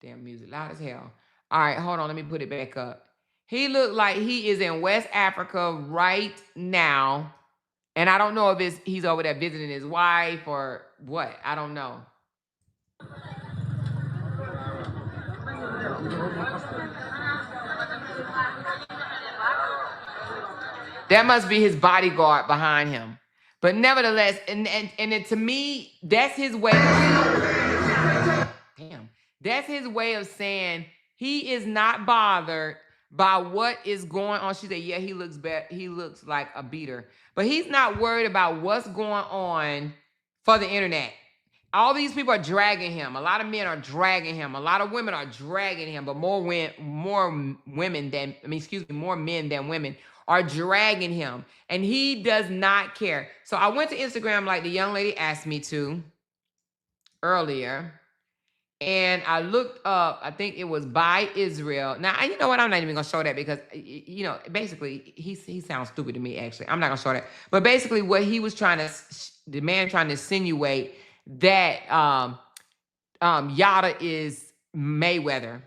Damn music. Loud as hell. All right, hold on. Let me put it back up. He looked like he is in West Africa right now. And I don't know if he's over there visiting his wife or what. I don't know. That must be his bodyguard behind him. But nevertheless, and to me, that's his way of, that's his way of saying he is not bothered by what is going on. She said, yeah, he looks bad. He looks like a beater. But he's not worried about what's going on for the internet. all these people are dragging him. A lot of men are dragging him. A lot of women are dragging him, but more men than women are dragging him. And he does not care. So I went to Instagram like the young lady asked me to earlier. And I looked up, I think it was by Israel. Now, you know what? I'm not even going to show that because, you know, basically, he sounds stupid to me, actually. I'm not going to show that. But basically, what he was trying to, the man trying to insinuate that Yada is Mayweather.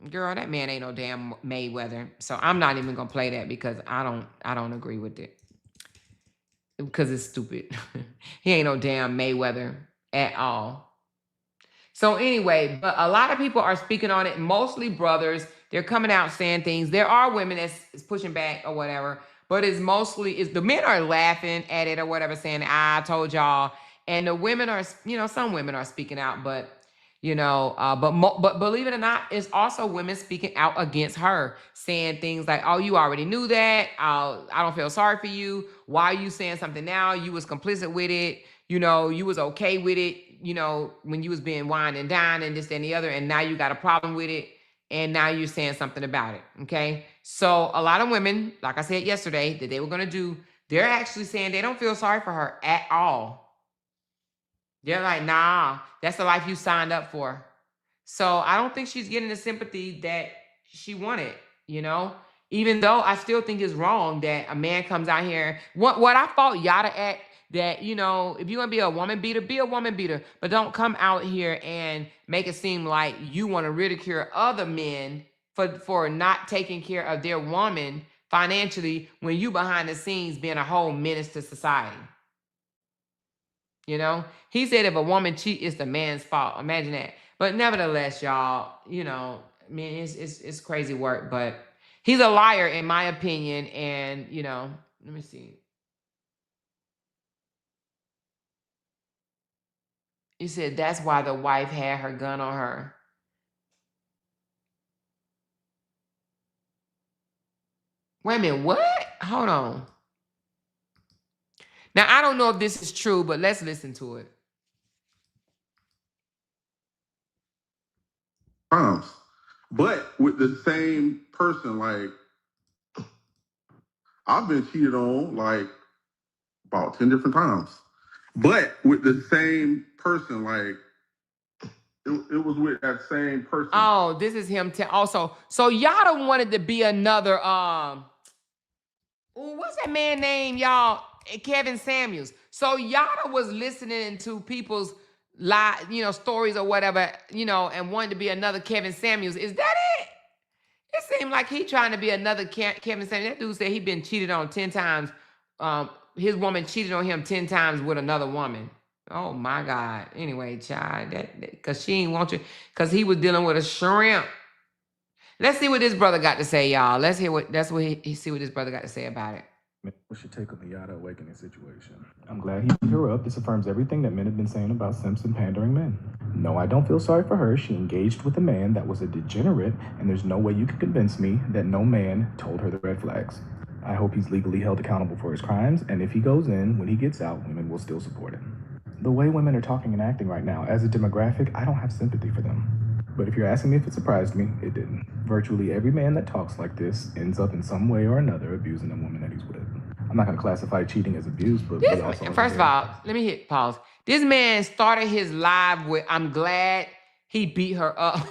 Girl, that man ain't no damn Mayweather. So I'm not even going to play that because I don't agree with it. Because it's stupid. He ain't no damn Mayweather at all. So anyway, but a lot of people are speaking on it, mostly brothers. They're coming out saying things. There are women that's pushing back or whatever, but it's mostly, the men are laughing at it or whatever, saying, I told y'all. And the women are, you know, some women are speaking out, but, you know, but believe it or not, it's also women speaking out against her, saying things like, oh, you already knew that. I don't feel sorry for you. Why are you saying something now? You was complicit with it. You know, you was okay with it, you know, when you was being wine and dine and this and the other, and now you got a problem with it, and now you're saying something about it, okay? So a lot of women, like I said yesterday, that they were going to do, they're actually saying they don't feel sorry for her at all. They're like, nah, that's the life you signed up for. So I don't think she's getting the sympathy that she wanted, you know? Even though I still think it's wrong that a man comes out here. What I fought Yada at, that, you know, if you're going to be a woman beater, be a woman beater. But don't come out here and make it seem like you want to ridicule other men for not taking care of their woman financially when you behind the scenes being a whole menace to society. You know? He said if a woman cheat, it's the man's fault. Imagine that. But nevertheless, y'all, you know, I mean, it's crazy work. But he's a liar, in my opinion. And, you know, let me see. He said that's why the wife had her gun on her. Wait a minute, what? Hold on. Now, I don't know if this is true, but let's listen to it. But with the same person, like, I've been cheated on, like, about 10 different times. But with the same person, like, it was with that same person. Oh, this is him. Also, so Yada wanted to be another, what's that man name, y'all? Kevin Samuels. So Yada was listening to people's stories or whatever, you know, and wanted to be another Kevin Samuels. Is that it? It seemed like he trying to be another Kevin Samuels. That dude said he been cheated on 10 times. His woman cheated on him 10 times with another woman. Oh my God. Anyway, child, because she ain't want you, because he was dealing with a shrimp. Let's see what this brother got to say, y'all. Let's hear he see what this brother got to say about it. What's your take on the Yada awakening situation? I'm glad he beat her up. This affirms everything that men have been saying about simps and pandering men. No, I don't feel sorry for her. She engaged with a man that was a degenerate, and there's no way you can convince me that no man told her the red flags. I hope he's legally held accountable for his crimes, and if he goes in, when he gets out, women will still support him. The way women are talking and acting right now, as a demographic, I don't have sympathy for them. But if you're asking me if it surprised me, it didn't. Virtually every man that talks like this ends up in some way or another abusing the woman that he's with. I'm not going to classify cheating as abuse, but first of all, let me hit pause. This man started his live with, I'm glad he beat her up.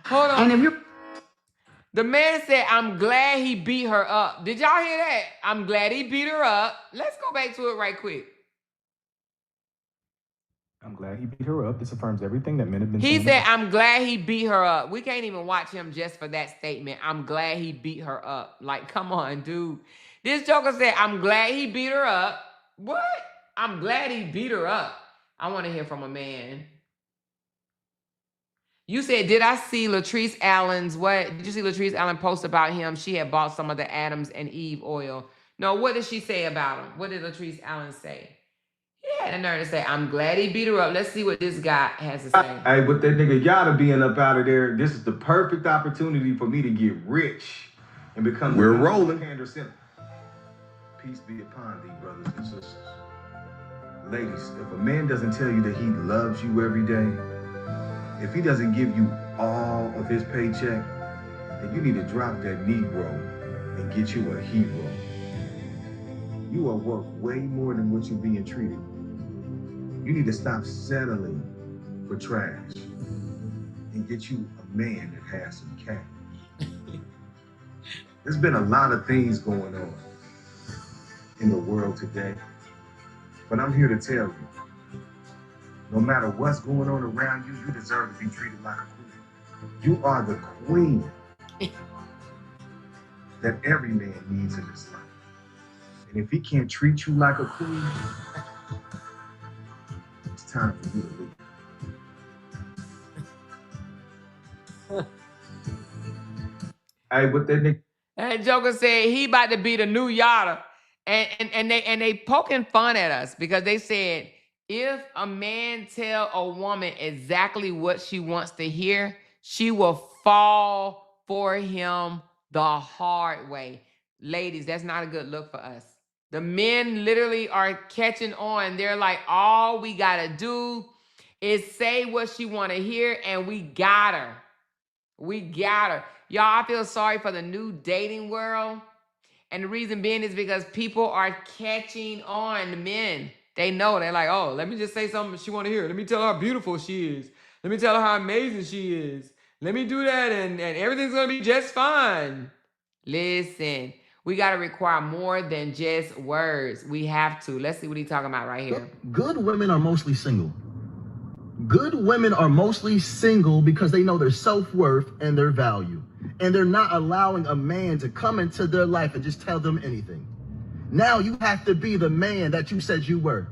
Hold on. And the man said, I'm glad he beat her up. Did y'all hear that? I'm glad he beat her up. Let's go back to it right quick. I'm glad he beat her up. This affirms everything that men have been saying. He said, I'm glad he beat her up. We can't even watch him just for that statement. I'm glad he beat her up. Like, come on, dude. This joker said, I'm glad he beat her up. What? I'm glad he beat her up. I want to hear from a man. You said, did I see Latrice Allen's, what? Did you see Latrice Allen post about him? She had bought some of the Adams and Eve oil. No, what did she say about him? What did Latrice Allen say? He had a nerve to say, I'm glad he beat her up. Let's see what this guy has to say. Hey, but that nigga Yada being up out of there, this is the perfect opportunity for me to get rich and become We're rolling. Peace be upon thee, brothers and sisters. Ladies, if a man doesn't tell you that he loves you every day, if he doesn't give you all of his paycheck, then you need to drop that Negro and get you a hero. You are worth way more than what you're being treated. You need to stop settling for trash and get you a man that has some cash. There's been a lot of things going on in the world today, but I'm here to tell you, no matter what's going on around you, you deserve to be treated like a queen. You are the queen that every man needs in this life. And if he can't treat you like a queen, it's time for you to leave. Hey, what that nigga? That Joker said he about to be the new Yada. And they poking fun at us because they said, if a man tell a woman exactly what she wants to hear, she will fall for him the hard way. Ladies, that's not a good look for us. The men literally are catching on. They're like, all we got to do is say what she want to hear, and we got her. We got her. Y'all, I feel sorry for the new dating world. And the reason being is because people are catching on. The men, they know. They're like, oh, let me just say something she want to hear. Let me tell her how beautiful she is. Let me tell her how amazing she is. Let me do that, and everything's going to be just fine. Listen, we got to require more than just words. We have to. Let's see what he's talking about right here. Good women are mostly single. Good women are mostly single because they know their self-worth and their value. And they're not allowing a man to come into their life and just tell them anything. Now you have to be the man that you said you were.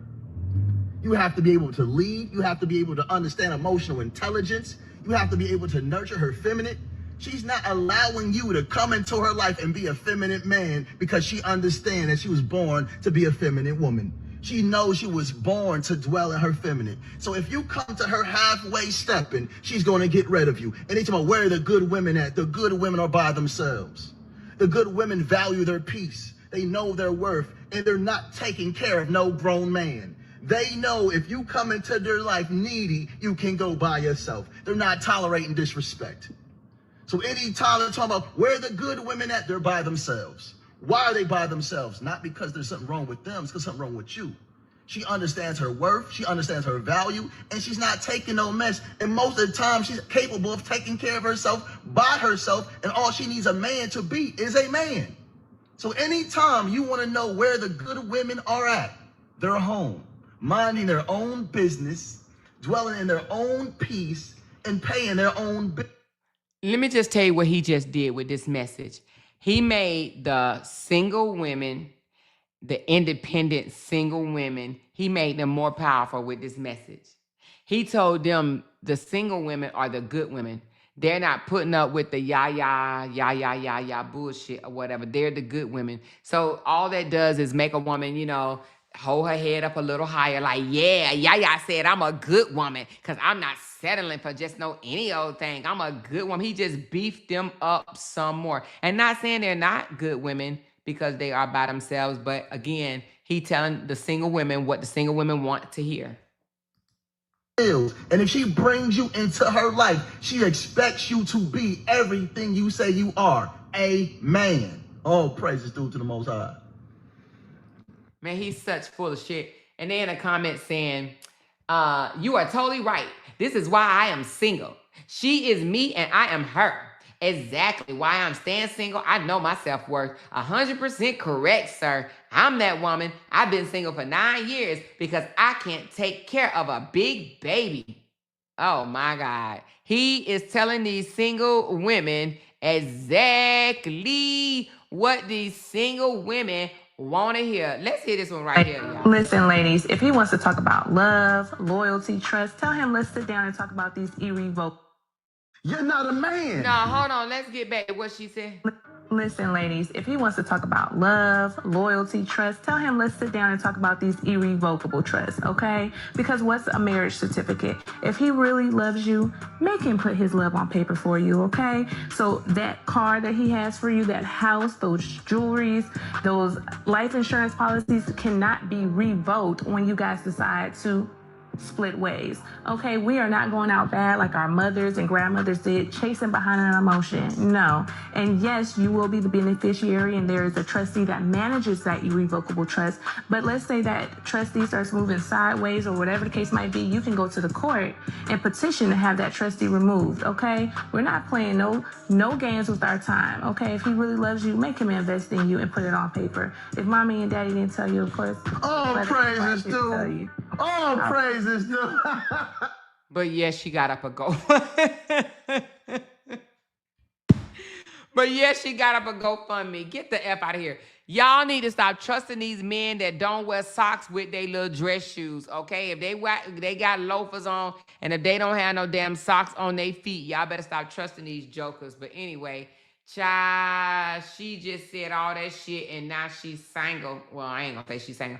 You have to be able to lead. You have to be able to understand emotional intelligence. You have to be able to nurture her feminine. She's not allowing you to come into her life and be a feminine man because she understands that she was born to be a feminine woman. She knows she was born to dwell in her feminine. So if you come to her halfway stepping, she's going to get rid of you. And it's about where are the good women at? The good women are by themselves. The good women value their peace. They know their worth, and they're not taking care of no grown man. They know if you come into their life needy, you can go by yourself. They're not tolerating disrespect. So anytime they're talking about where the good women at, they're by themselves. Why are they by themselves? Not because there's something wrong with them, it's because something wrong with you. She understands her worth, she understands her value, and she's not taking no mess. And most of the time, she's capable of taking care of herself by herself, and all she needs a man to be is a man. So anytime you want to know where the good women are at, they're home, minding their own business, dwelling in their own peace, and paying their own bills. Let me just tell you what he just did with this message. He made the single women, the independent single women, he made them more powerful with this message. He told them the single women are the good women. They're not putting up with the yah bullshit or whatever. They're the good women. So all that does is make a woman, you know, hold her head up a little higher. Like, yeah, said I'm a good woman because I'm not settling for just any old thing. I'm a good woman. He just beefed them up some more. And not saying they're not good women because they are by themselves. But again, he telling the single women what the single women want to hear. And if she brings you into her life, she expects you to be everything you say you are, a man. All praises due to the Most High. Man, he's such full of shit. And they in a comment saying, you are totally right. This is why I am single. She is me and I am her. Exactly why I'm staying single. I know my self-worth. 100% correct, sir. I'm that woman. I've been single for 9 years because I can't take care of a big baby. Oh my God. He is telling these single women exactly what these single women want to hear. Let's hear this one right here, y'all. Listen, ladies, if he wants to talk about love, loyalty, trust, tell him let's sit down and talk about these irrevocable. You're not a man. No, hold on. Let's get back to what she said. Listen, ladies, if he wants to talk about love, loyalty, trust, tell him let's sit down and talk about these irrevocable trusts, okay? Because what's a marriage certificate? If he really loves you, make him put his love on paper for you, okay? So that car that he has for you, that house, those jewelries, those life insurance policies cannot be revoked when you guys decide to split ways. Okay, we are not going out bad like our mothers and grandmothers did, chasing behind an emotion. No. And yes, you will be the beneficiary, and there is a trustee that manages that irrevocable trust. But let's say that trustee starts moving sideways or whatever the case might be, you can go to the court and petition to have that trustee removed. Okay, we're not playing no games with our time. Okay, if he really loves you, make him invest in you and put it on paper. If mommy and daddy didn't tell you, of course. Oh, praises, dude. Oh, praises, dude. But yes, she got up a go. But yes, she got up a GoFundMe. Get the F out of here. Y'all need to stop trusting these men that don't wear socks with their little dress shoes, okay? If they got loafers on, and if they don't have no damn socks on their feet, y'all better stop trusting these jokers. But anyway, child, she just said all that shit, and now she's single. Well, I ain't gonna say she's single.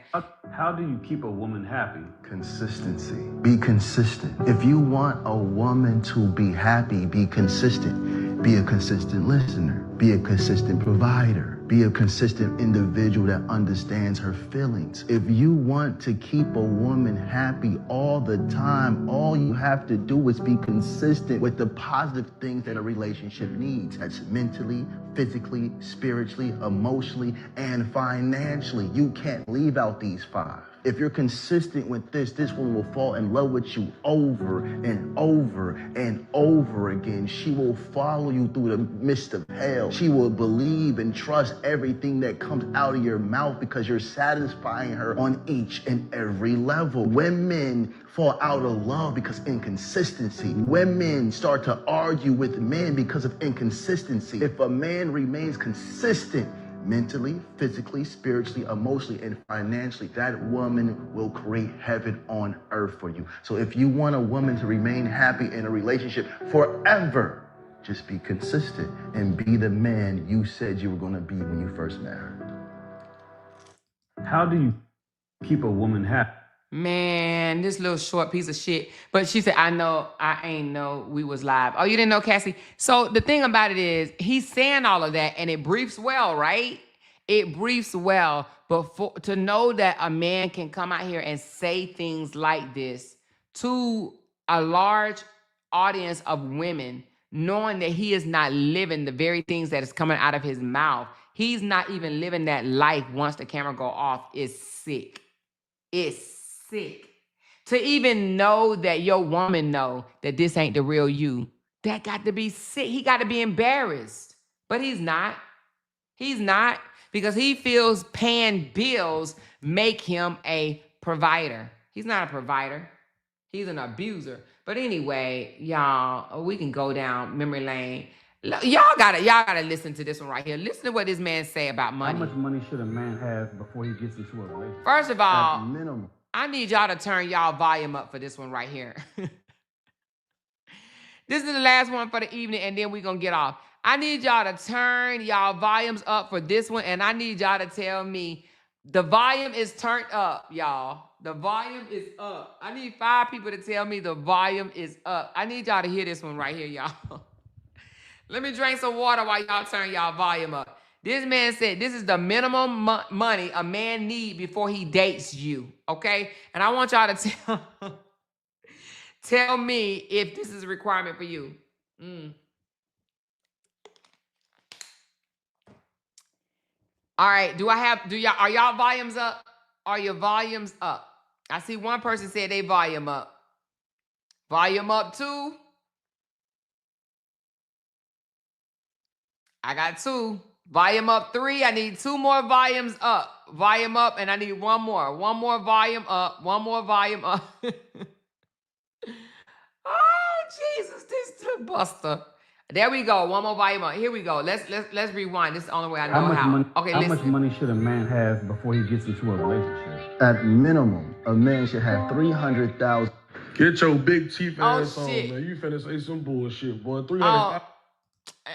How do you keep a woman happy? Consistency. Be consistent. If you want a woman to be happy, be consistent. Be a consistent listener. Be a consistent provider. Be a consistent individual that understands her feelings. If you want to keep a woman happy all the time, all you have to do is be consistent with the positive things that a relationship needs. That's mentally, physically, spiritually, emotionally, and financially. You can't leave out these 5. If you're consistent with this one will fall in love with you over and over and over again. She will follow you through the midst of hell. She will believe and trust everything that comes out of your mouth because you're satisfying her on each and every level. Women fall out of love because inconsistency. Women start to argue with men because of inconsistency. If a man remains consistent, mentally, physically, spiritually, emotionally, and financially, that woman will create heaven on earth for you. So if you want a woman to remain happy in a relationship forever, just be consistent and be the man you said you were going to be when you first met her. How do you keep a woman happy? Man, this little short piece of shit. But she said, I ain't know we was live. Oh, you didn't know, Cassie? So the thing about it is, he's saying all of that, and it briefs well, right? It briefs well. But to know that a man can come out here and say things like this to a large audience of women, knowing that he is not living the very things that is coming out of his mouth, he's not even living that life once the camera go off, is sick. It's sick. To even know that your woman know that this ain't the real you, that got to be sick. He got to be embarrassed. But he's not. He's not, because he feels paying bills make him a provider. He's not a provider. He's an abuser. But anyway, y'all, we can go down memory lane. Y'all gotta listen to this one right here. Listen to what this man say about money. How much money should a man have before he gets into a relationship? First of all, At minimum. I need y'all to turn y'all volume up for this one right here. This is the last one for the evening, and then we're going to get off. I need y'all to turn y'all volumes up for this one, and I need y'all to tell me the volume is turned up, y'all. The volume is up. I need 5 people to tell me the volume is up. I need y'all to hear this one right here, y'all. Let me drink some water while y'all turn y'all volume up. This man said this is the minimum money a man need before he dates you, okay? And I want y'all to tell me if this is a requirement for you. All right, are y'all volumes up? Are your volumes up? I see one person said they volume up. Volume up 2. I got 2. Volume up 3. I need 2 more volumes up. Volume up, and I need 1 more. 1 more volume up. 1 more volume up. Oh, Jesus, this is Buster. There we go. 1 more volume up. Here we go. Let's rewind. This is the only way I know how. How much money should a man have before he gets into a relationship? At minimum, a man should have $300,000. Get your big chief ass shit. on, man. You finna say some bullshit, boy. 300.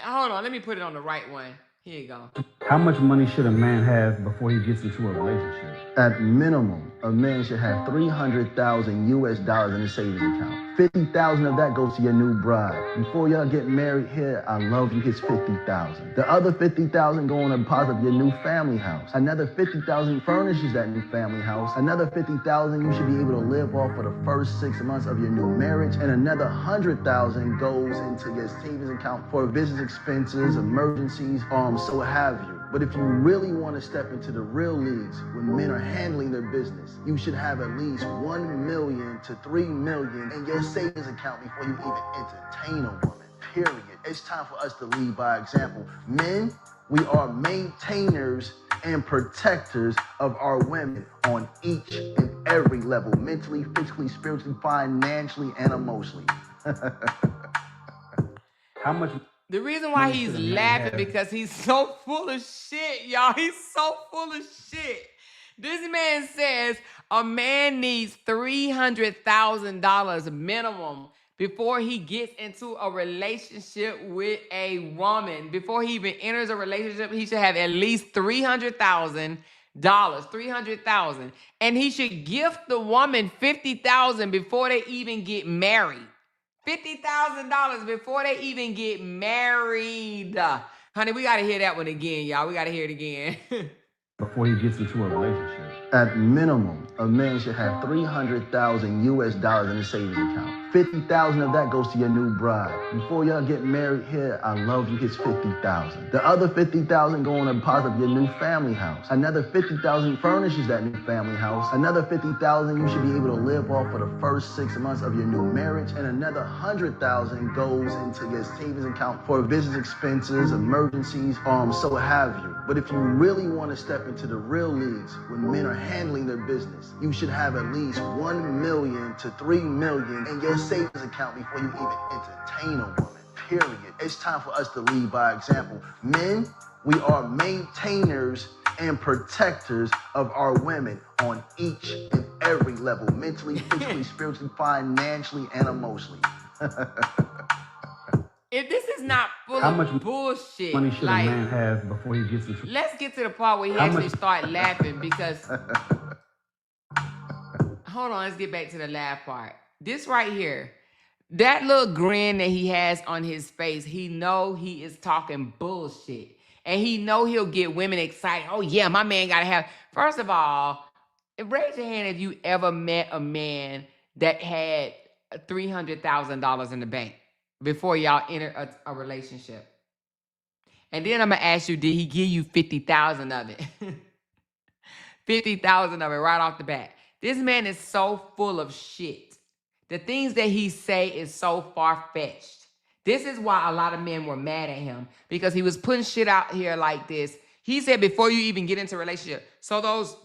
Hold on. Let me put it on the right one. Here you go. How much money should a man have before he gets into a relationship? At minimum, a man should have 300,000 US dollars in his savings account. 50,000 of that goes to your new bride. Before y'all get married here, I love you hits 50,000. The other 50,000 go on a deposit of your new family house. Another 50,000 furnishes that new family house. Another 50,000 you should be able to live off for the first 6 months of your new marriage. And another 100,000 goes into your savings account for business expenses, emergencies, so have you. But if you really want to step into the real leagues when men are handling their business, you should have at least 1 million to 3 million in your savings account before you even entertain a woman, period. It's time for us to lead by example. Men, we are maintainers and protectors of our women on each and every level, mentally, physically, spiritually, financially, and emotionally. How much? The reason why he's laughing because he's so full of shit, y'all. He's so full of shit. This man says a man needs $300,000 minimum before he gets into a relationship with a woman. Before he even enters a relationship, he should have at least $300,000. $300,000. And he should gift the woman $50,000 before they even get married. $50,000 before they even get married. Honey, we got to hear that one again, y'all. We got to hear it again. Before he gets into a relationship. At minimum, a man should have 300,000 US dollars in his savings account. 50,000 of that goes to your new bride. Before y'all get married here, I love you hits 50,000. The other 50,000 go on a deposit of your new family house. Another 50,000 furnishes that new family house. Another 50,000 you should be able to live off for the first 6 months of your new marriage. And another 100,000 goes into your savings account for business expenses, emergencies, so have you. But if you really want to step into the real leagues when men are handling their business, you should have at least 1 million to 3 million in your savings account before you even entertain a woman, period. It's time for us to lead by example. Men, we are maintainers and protectors of our women on each and every level, mentally, physically, spiritually, financially, and emotionally. If this is not full of bullshit, Money should a man have before he gets into? Let's get to the part where he actually start laughing because... Hold on, let's get back to the laugh part. This right here, that little grin that he has on his face, he know he is talking bullshit. And he know he'll get women excited. Oh yeah, my man gotta have... First of all, raise your hand if you ever met a man that had $300,000 in the bank before y'all enter a relationship. And then I'm gonna ask you, did he give you 50,000 of it? 50,000 of it right off the bat. This man is so full of shit. The things that he say is so far-fetched. This is why a lot of men were mad at him because he was putting shit out here like this. He said before you even get into a relationship. So those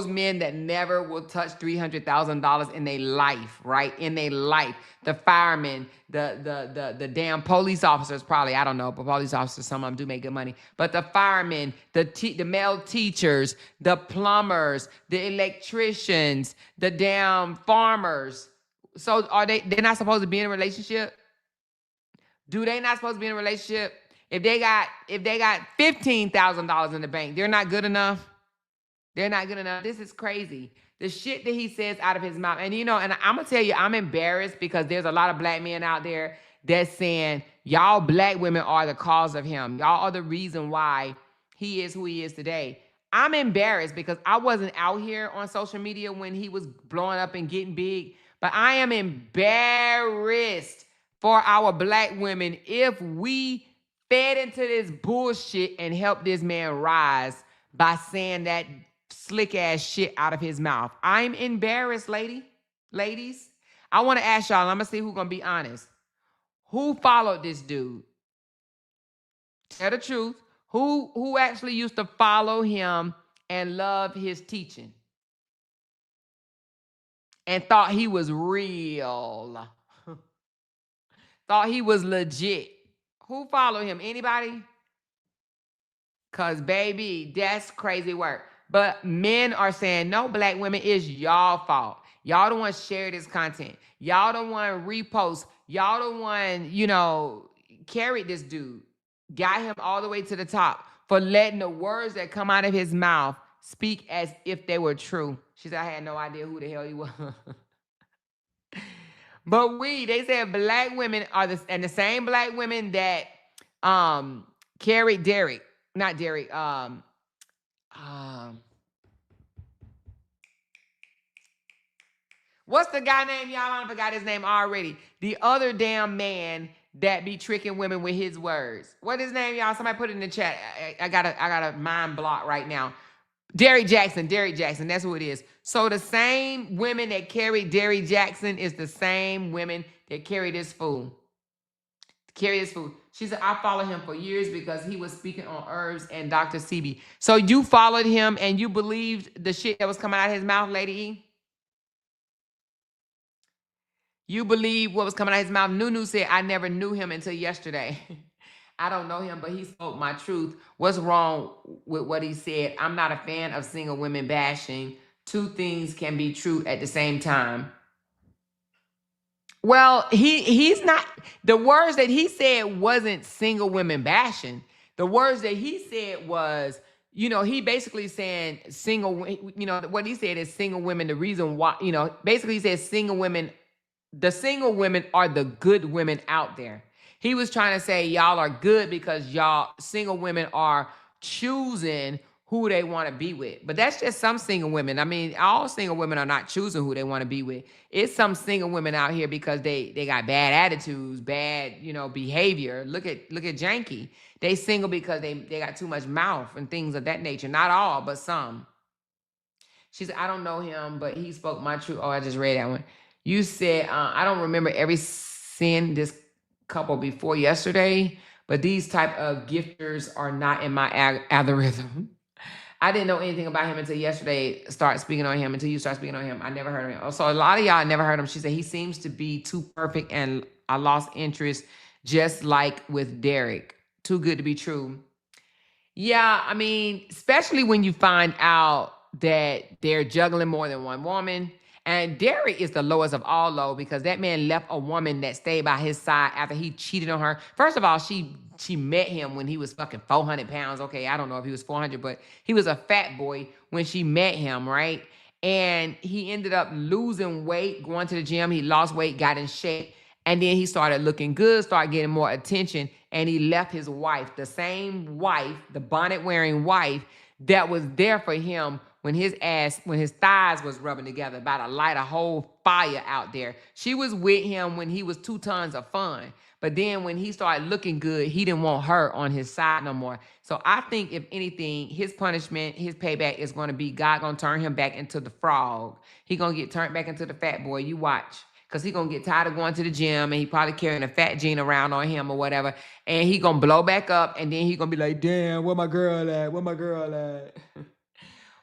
men that never will touch $300,000 in their life, right? In their life. The firemen, the damn police officers, probably, I don't know, but police officers, some of them do make good money. But the firemen, the male teachers, the plumbers, the electricians, the damn farmers. So they're not supposed to be in a relationship? Do they not supposed to be in a relationship? If they got $15,000 in the bank, they're not good enough? They're not good enough. This is crazy. The shit that he says out of his mouth. And and I'm going to tell you, I'm embarrassed because there's a lot of black men out there that's saying, y'all black women are the cause of him. Y'all are the reason why he is who he is today. I'm embarrassed because I wasn't out here on social media when he was blowing up and getting big. But I am embarrassed for our black women if we fed into this bullshit and helped this man rise by saying that slick ass shit out of his mouth. I'm embarrassed, ladies. I want to ask y'all, I'm going to see who's going to be honest. Who followed this dude? Tell the truth. Who actually used to follow him and love his teaching? And thought he was real. Thought he was legit. Who followed him? Anybody? Because, baby, that's crazy work. But men are saying, no, black women, it's y'all fault. Y'all the one share this content. Y'all the one repost. Y'all the one, carried this dude. got him all the way to the top for letting the words that come out of his mouth speak as if they were true. She said, I had no idea who the hell he was. But they said black women are the same black women that carried Derek, not Derek, what's the guy name, y'all? I forgot his name already. The other damn man that be tricking women with his words. What his name, y'all? Somebody put it in the chat. I got a mind block right now. Derrick Jackson, that's who it is. So the same women that carried Derrick Jackson is the same women that carry this fool. She said, I followed him for years because he was speaking on herbs and Dr. Sebi. So you followed him and you believed the shit that was coming out of his mouth, Lady E? You believe what was coming out of his mouth? Nunu said, I never knew him until yesterday. I don't know him, but he spoke my truth. What's wrong with what he said? I'm not a fan of single women bashing. Two things can be true at the same time. Well, he's not. The words that he said wasn't single women bashing. The words that he said was, he basically saying single, what he said is single women. The reason why, basically he said single women, the single women are the good women out there. He was trying to say y'all are good because y'all single women are choosing who they want to be with. But that's just some single women. I mean, all single women are not choosing who they want to be with. It's some single women out here because they got bad attitudes, bad, behavior. Look at Janky. They single because they got too much mouth and things of that nature. Not all, but some. She said, I don't know him, but he spoke my truth. Oh, I just read that one. You said, I don't remember seeing this couple before yesterday, but these type of gifters are not in my algorithm. I didn't know anything about him until yesterday. Until you start speaking on him. I never heard of him. So a lot of y'all never heard him. She said he seems to be too perfect and I lost interest, just like with Derek. Too good to be true. Yeah, I mean, especially when you find out that they're juggling more than one woman. And Derek is the lowest of all low because that man left a woman that stayed by his side after he cheated on her. First of all, she met him when he was fucking 400 pounds. Okay, I don't know if he was 400, but he was a fat boy when she met him, right? And he ended up losing weight, going to the gym. He lost weight, got in shape. And then he started looking good, started getting more attention. And he left his wife, the same wife, the bonnet-wearing wife that was there for him when his thighs was rubbing together, about to light a whole fire out there. She was with him when he was 2 tons of fun. But then when he started looking good, he didn't want her on his side no more. So I think if anything, his punishment, his payback is going to be God going to turn him back into the frog. He going to get turned back into the fat boy. You watch. Because he going to get tired of going to the gym and he probably carrying a fat gene around on him or whatever. And he going to blow back up and then he going to be like, damn, where my girl at? Where my girl at?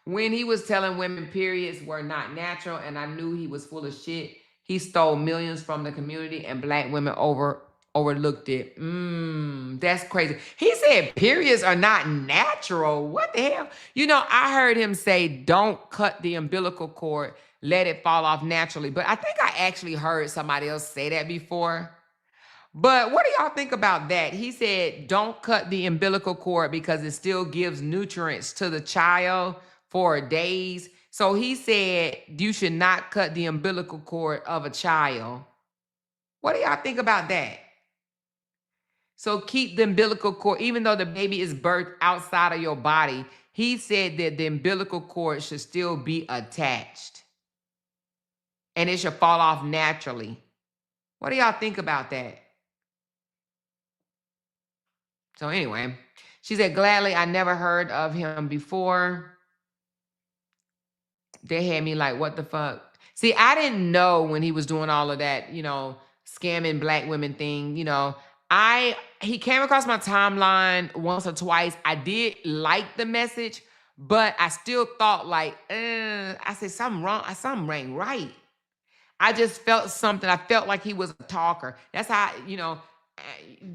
When he was telling women periods were not natural and I knew he was full of shit, he stole millions from the community and black women overlooked it. That's crazy. He said periods are not natural. What the hell? I heard him say, don't cut the umbilical cord. Let it fall off naturally. But I think I actually heard somebody else say that before. But what do y'all think about that? He said, don't cut the umbilical cord because it still gives nutrients to the child for days. So he said, you should not cut the umbilical cord of a child. What do y'all think about that? So keep the umbilical cord, even though the baby is birthed outside of your body, he said that the umbilical cord should still be attached. And it should fall off naturally. What do y'all think about that? So anyway, she said, gladly, I never heard of him before. They had me like, what the fuck? See, I didn't know when he was doing all of that, scamming black women thing, he came across my timeline once or twice. I did like the message, but I still thought like, I said something wrong. Something ain't right. I just felt something. I felt like he was a talker. That's how,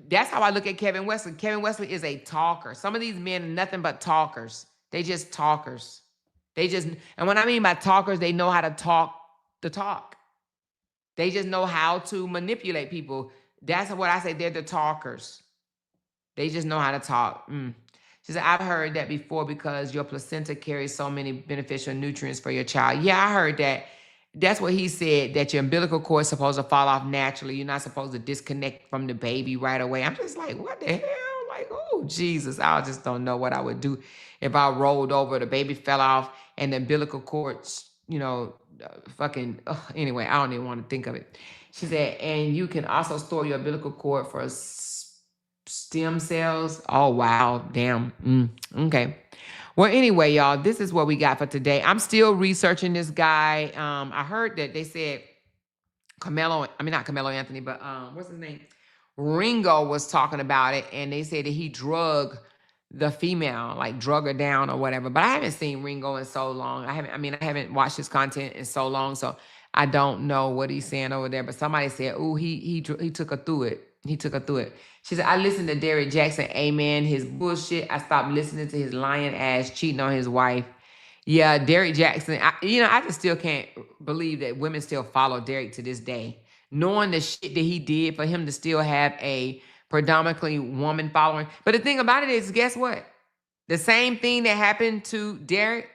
that's how I look at Kevin Wesley. Kevin Wesley is a talker. Some of these men are nothing but talkers. They just talkers. And what I mean by talkers, they know how to talk the talk. They just know how to manipulate people. That's what I say. They're the talkers. They just know how to talk. She said, I've heard that before because your placenta carries so many beneficial nutrients for your child. Yeah, I heard that. That's what he said, that your umbilical cord is supposed to fall off naturally. You're not supposed to disconnect from the baby right away. I'm just like, what the hell? Like, oh, Jesus. I just don't know what I would do if I rolled over, the baby fell off, and the umbilical cords, anyway, I don't even want to think of it. She said, and you can also store your umbilical cord for stem cells. Oh, wow. Damn. Okay. Well, anyway, y'all, this is what we got for today. I'm still researching this guy. I heard that they said not Carmelo Anthony, but what's his name? Ringo was talking about it, and they said that he drug the female, like drug her down or whatever. But I haven't seen Ringo in so long. I haven't watched his content in so long, so I don't know what he's saying over there. But somebody said, "Ooh, he took her through it. He took her through it." She said, "I listened to Derrick Jackson, amen, his bullshit. I stopped listening to his lying ass cheating on his wife." Yeah, Derrick Jackson. I just still can't believe that women still follow Derrick to this day, knowing the shit that he did for him to still have a predominantly woman following. But the thing about it is, guess what? The same thing that happened to Derrick,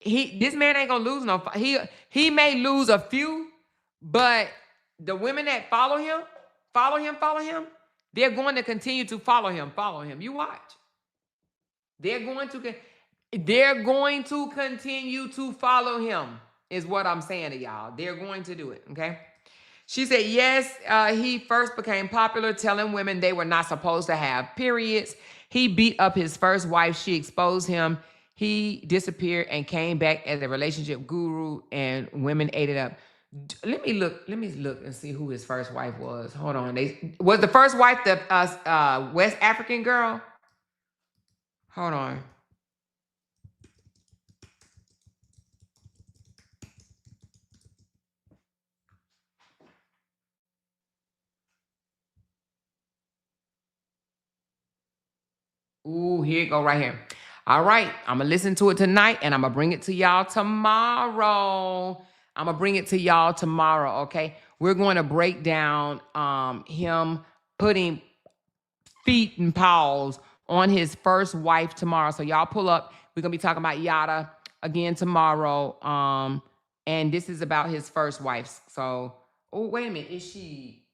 this man ain't gonna lose no. He may lose a few, but the women that follow him, they're going to continue to follow him. You watch. They're going to continue to follow him, is what I'm saying to y'all. They're going to do it, okay? She said, yes, he first became popular telling women they were not supposed to have periods. He beat up his first wife. She exposed him. He disappeared and came back as a relationship guru, and women ate it up. Let me look and see who his first wife was. Hold on. Was the first wife the West African girl? Hold on. Ooh, here you go right here. All right, I'm going to listen to it tonight, and I'm going to bring it to y'all tomorrow. Okay? We're going to break down him putting feet and paws on his first wife tomorrow. So y'all pull up. We're going to be talking about Yada again tomorrow. And this is about his first wife. So, oh, wait a minute. Is she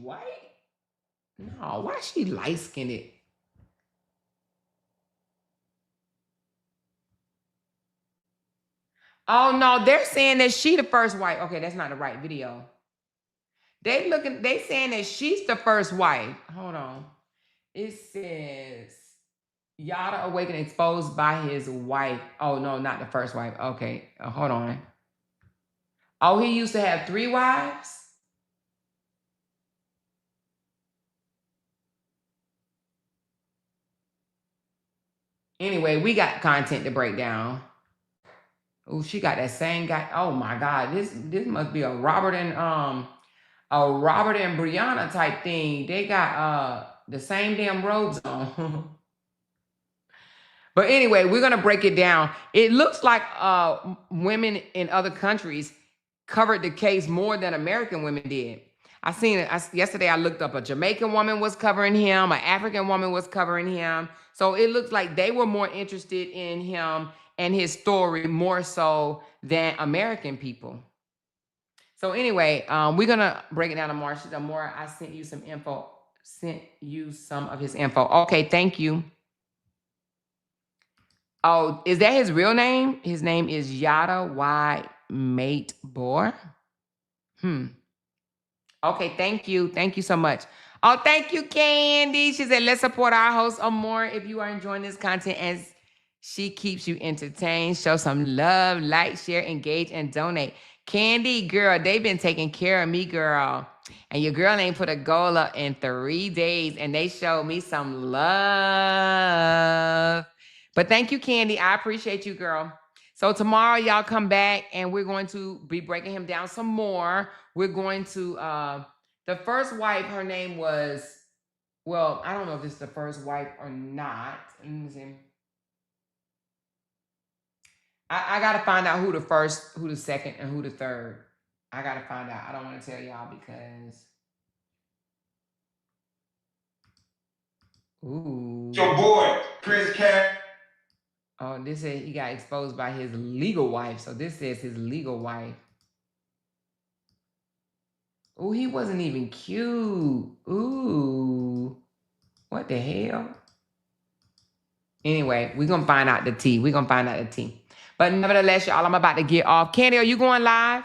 white? No, why is she light-skinned? Oh no, they're saying that she the first wife. Okay, that's not the right video. They saying that she's the first wife. Hold on. It says Yada awakened exposed by his wife. Oh no, not the first wife. Okay, hold on. Oh, he used to have 3 wives? Anyway, we got content to break down. Oh, she got that same guy. Oh my God, this must be a Robert and Brianna type thing. They got the same damn robes on. But anyway, we're gonna break it down. It looks like women in other countries covered the case more than American women did. I seen it yesterday. I looked up, a Jamaican woman was covering him, an African woman was covering him. So it looks like they were more interested in him and his story more so than American people. So anyway, we're gonna break it down to Marsha. More, I sent you some info. Sent you some of his info. Okay, thank you. Oh, is that his real name? His name is Yada Y Mate Boar. Okay, thank you. Thank you so much. Oh, thank you, Candy. She said, let's support our host more if you are enjoying this content as she keeps you entertained. Show some love, like, share, engage, and donate. Candy, girl, they've been taking care of me, girl. And your girl ain't put a goal up in 3 days, and they showed me some love. But thank you, Candy. I appreciate you, girl. So tomorrow, y'all come back, and we're going to be breaking him down some more. We're going to, the first wife, her name was, well, I don't know if this is the first wife or not. Let me see. I got to find out who the first, who the second, and who the third. I got to find out. I don't want to tell y'all because Ooh. Your boy, Chris Cat. Oh, this said he got exposed by his legal wife. So this says his legal wife. Ooh, he wasn't even cute. Ooh. What the hell? Anyway, we're going to find out the tea. We're going to find out the tea. But nevertheless, y'all, I'm about to get off. Candy, are you going live?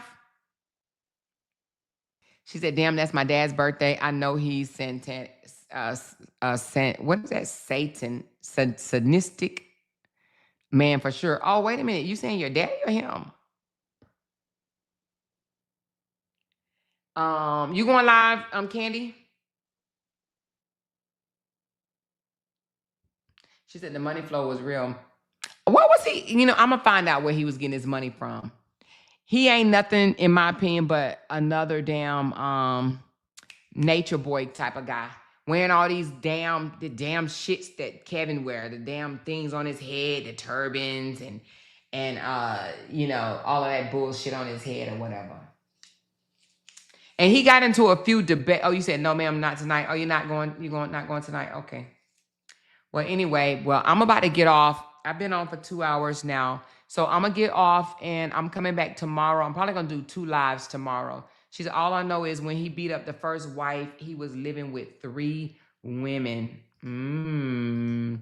She said, damn, that's my dad's birthday. I know he's what is that? Sadistic man for sure. Oh, wait a minute. You saying your daddy or him? You going live, Candy? She said the money flow was real. What was he? You know, I'm going to find out where he was getting his money from. He ain't nothing, in my opinion, but another damn nature boy type of guy. Wearing all these damn shits that Kevin wear, the damn things on his head, the turbans and you know, all of that bullshit on his head or whatever. And he got into a few debate. Oh, you said no, ma'am, not tonight. Oh, not going tonight? Okay. Well, anyway, I'm about to get off. I've been on for 2 hours now. So I'm going to get off and I'm coming back tomorrow. I'm probably going to do 2 lives tomorrow. She said, all I know is when he beat up the first wife, he was living with 3 women. I'm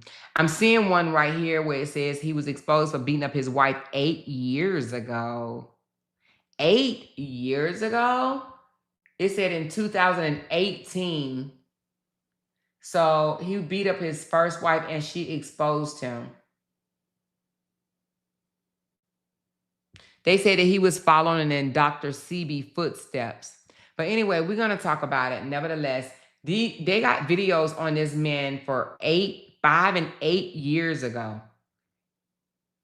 seeing one right here where it says he was exposed for beating up his wife 8 years ago. 8 years ago? It said in 2018. So he beat up his first wife and she exposed him. They say that he was following in Dr. CB footsteps. But anyway, we're going to talk about it. Nevertheless, they got videos on this man for 5 and 8 years ago.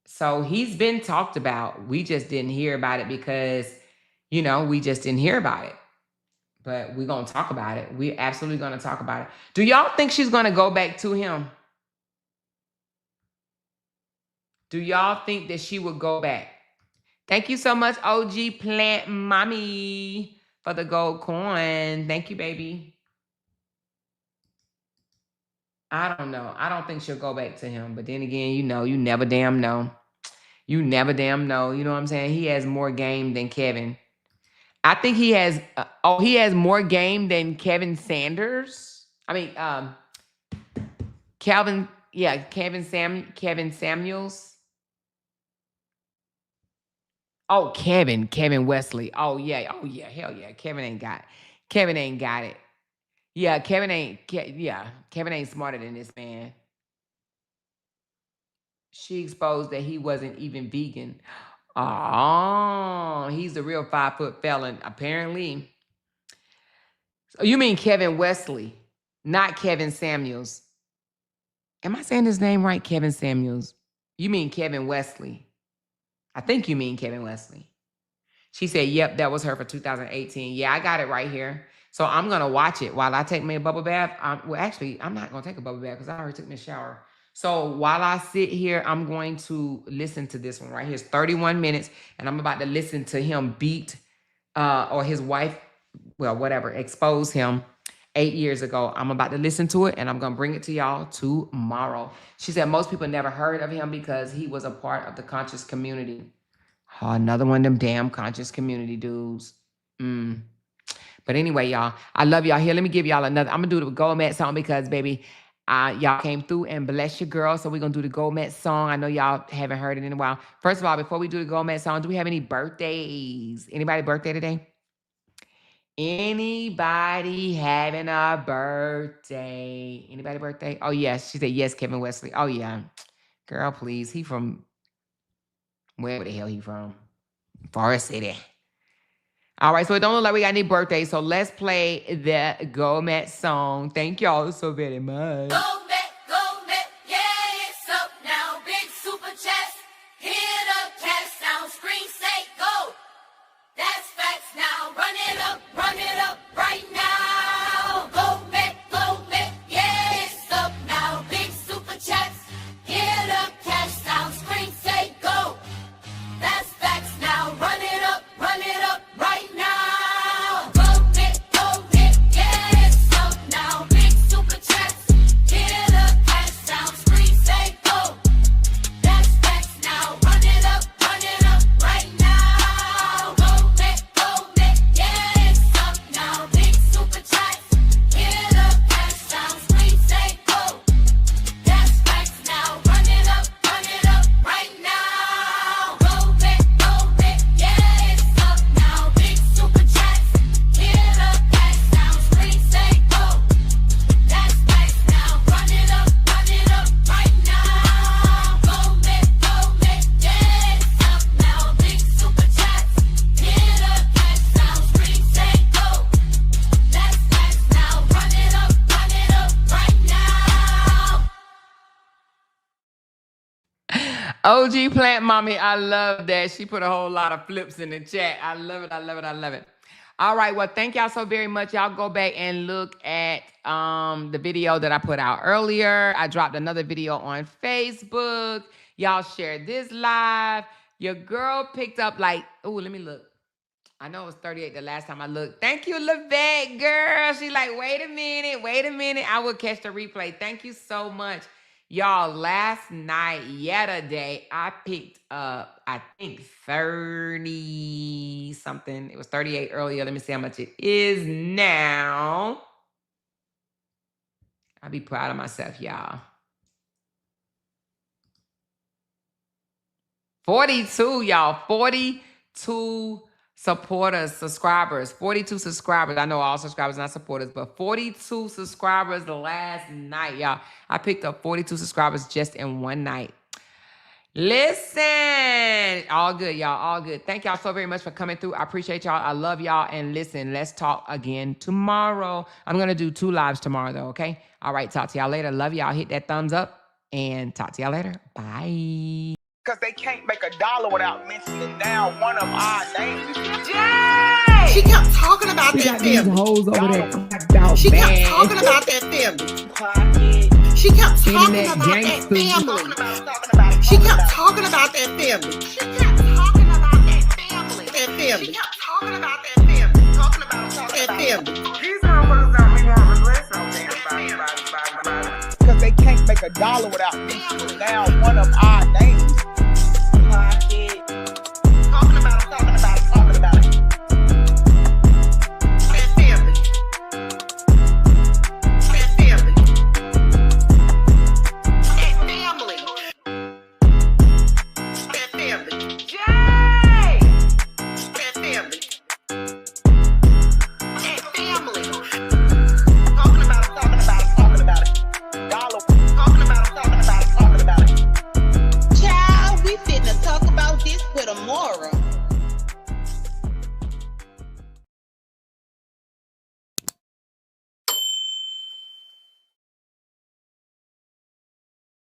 So he's been talked about. We just didn't hear about it because, you know, we just didn't hear about it. But we're going to talk about it. We're absolutely going to talk about it. Do y'all think she's going to go back to him? Do y'all think that she would go back? Thank you so much, OG Plant Mommy, for the gold coin. Thank you, baby. I don't know. I don't think she'll go back to him. But then again, you know, you never damn know. You never damn know. You know what I'm saying? He has more game than Kevin. I think he has, he has more game than Kevin Sanders. I mean, Kevin Samuels. Oh, Kevin Wesley. Oh yeah, hell yeah. Kevin ain't got it. Yeah, Kevin ain't smarter than this man. She exposed that he wasn't even vegan. Oh, he's the real 5-foot felon, apparently. So you mean Kevin Wesley, not Kevin Samuels. Am I saying his name right? Kevin Samuels. You mean Kevin Wesley. I think you mean Kevin Wesley. She said, yep, that was her for 2018. Yeah, I got it right here. So I'm going to watch it while I take me a bubble bath. Well, actually, I'm not going to take a bubble bath because I already took me a shower. So while I sit here, I'm going to listen to this one right here. It's 31 minutes, and I'm about to listen to him beat or his wife, well, whatever, expose him 8 years ago. I'm about to listen to it, and I'm going to bring it to y'all tomorrow. She said most people never heard of him because he was a part of the conscious community. Oh, another one of them damn conscious community dudes. But anyway, y'all, I love y'all. Here, let me give y'all another. I'm going to do the Gold Mat song because, baby, y'all came through and bless your girl. So we're going to do the Gold Mat song. I know y'all haven't heard it in a while. First of all, before we do the Gold Mat song, do we have any birthdays? Anybody birthday today? Anybody having a birthday? Anybody birthday? Oh, yes. She said, yes, Kevin Wesley. Oh, yeah. Girl, please. He from... where the hell he from? Forest City. All right, so it don't look like we got any birthdays, so let's play the Go Met song. Thank y'all so very much. Go Met, yeah, it's up now. Big super chest, hit up, cash sound, screen say go. That's facts now. Run it up right now. Go Met, yeah, it's up now. Big super chest, hit up, cash sound, screen say go. That's facts now. Run it up right now. Go Met, yeah, it's up now. Big super chest, hit OG Plant Mommy, I love that. She put a whole lot of flips in the chat. I love it. I love it. I love it. All right. Well, thank y'all so very much. Y'all go back and look at the video that I put out earlier. I dropped another video on Facebook. Y'all shared this live. Your girl picked up like, oh, let me look. I know it was 38 the last time I looked. Thank you, Lavette, girl. She like, wait a minute. I will catch the replay. Thank you so much. Y'all, last night, yesterday, I picked up, I think 30 something. It was 38 earlier. Let me see how much it is now. I'll be proud of myself, y'all. 42, y'all. 42 subscribers. 42 subscribers. I know all subscribers, not supporters, but 42 subscribers last night, y'all. I picked up 42 subscribers just in one night. Listen, all good, y'all, all good. Thank y'all so very much for coming through. I appreciate y'all. I love y'all. And listen, let's talk again tomorrow. I'm going to do 2 lives tomorrow, though, okay? All right, talk to y'all later. Love y'all. Hit that thumbs up and talk to y'all later. Bye. Because they can't make $1 without mentioning down one of our names. Jay! She kept talking about that family. Hoes over there. She kept talking about that family. She kept talking about that family. She kept talking about that family. She kept talking about that family. That family. She kept talking about that family. Talking about that family. These motherfuckers got me wanting to listen about. Because they can't make $1 without mentioning down one of our names.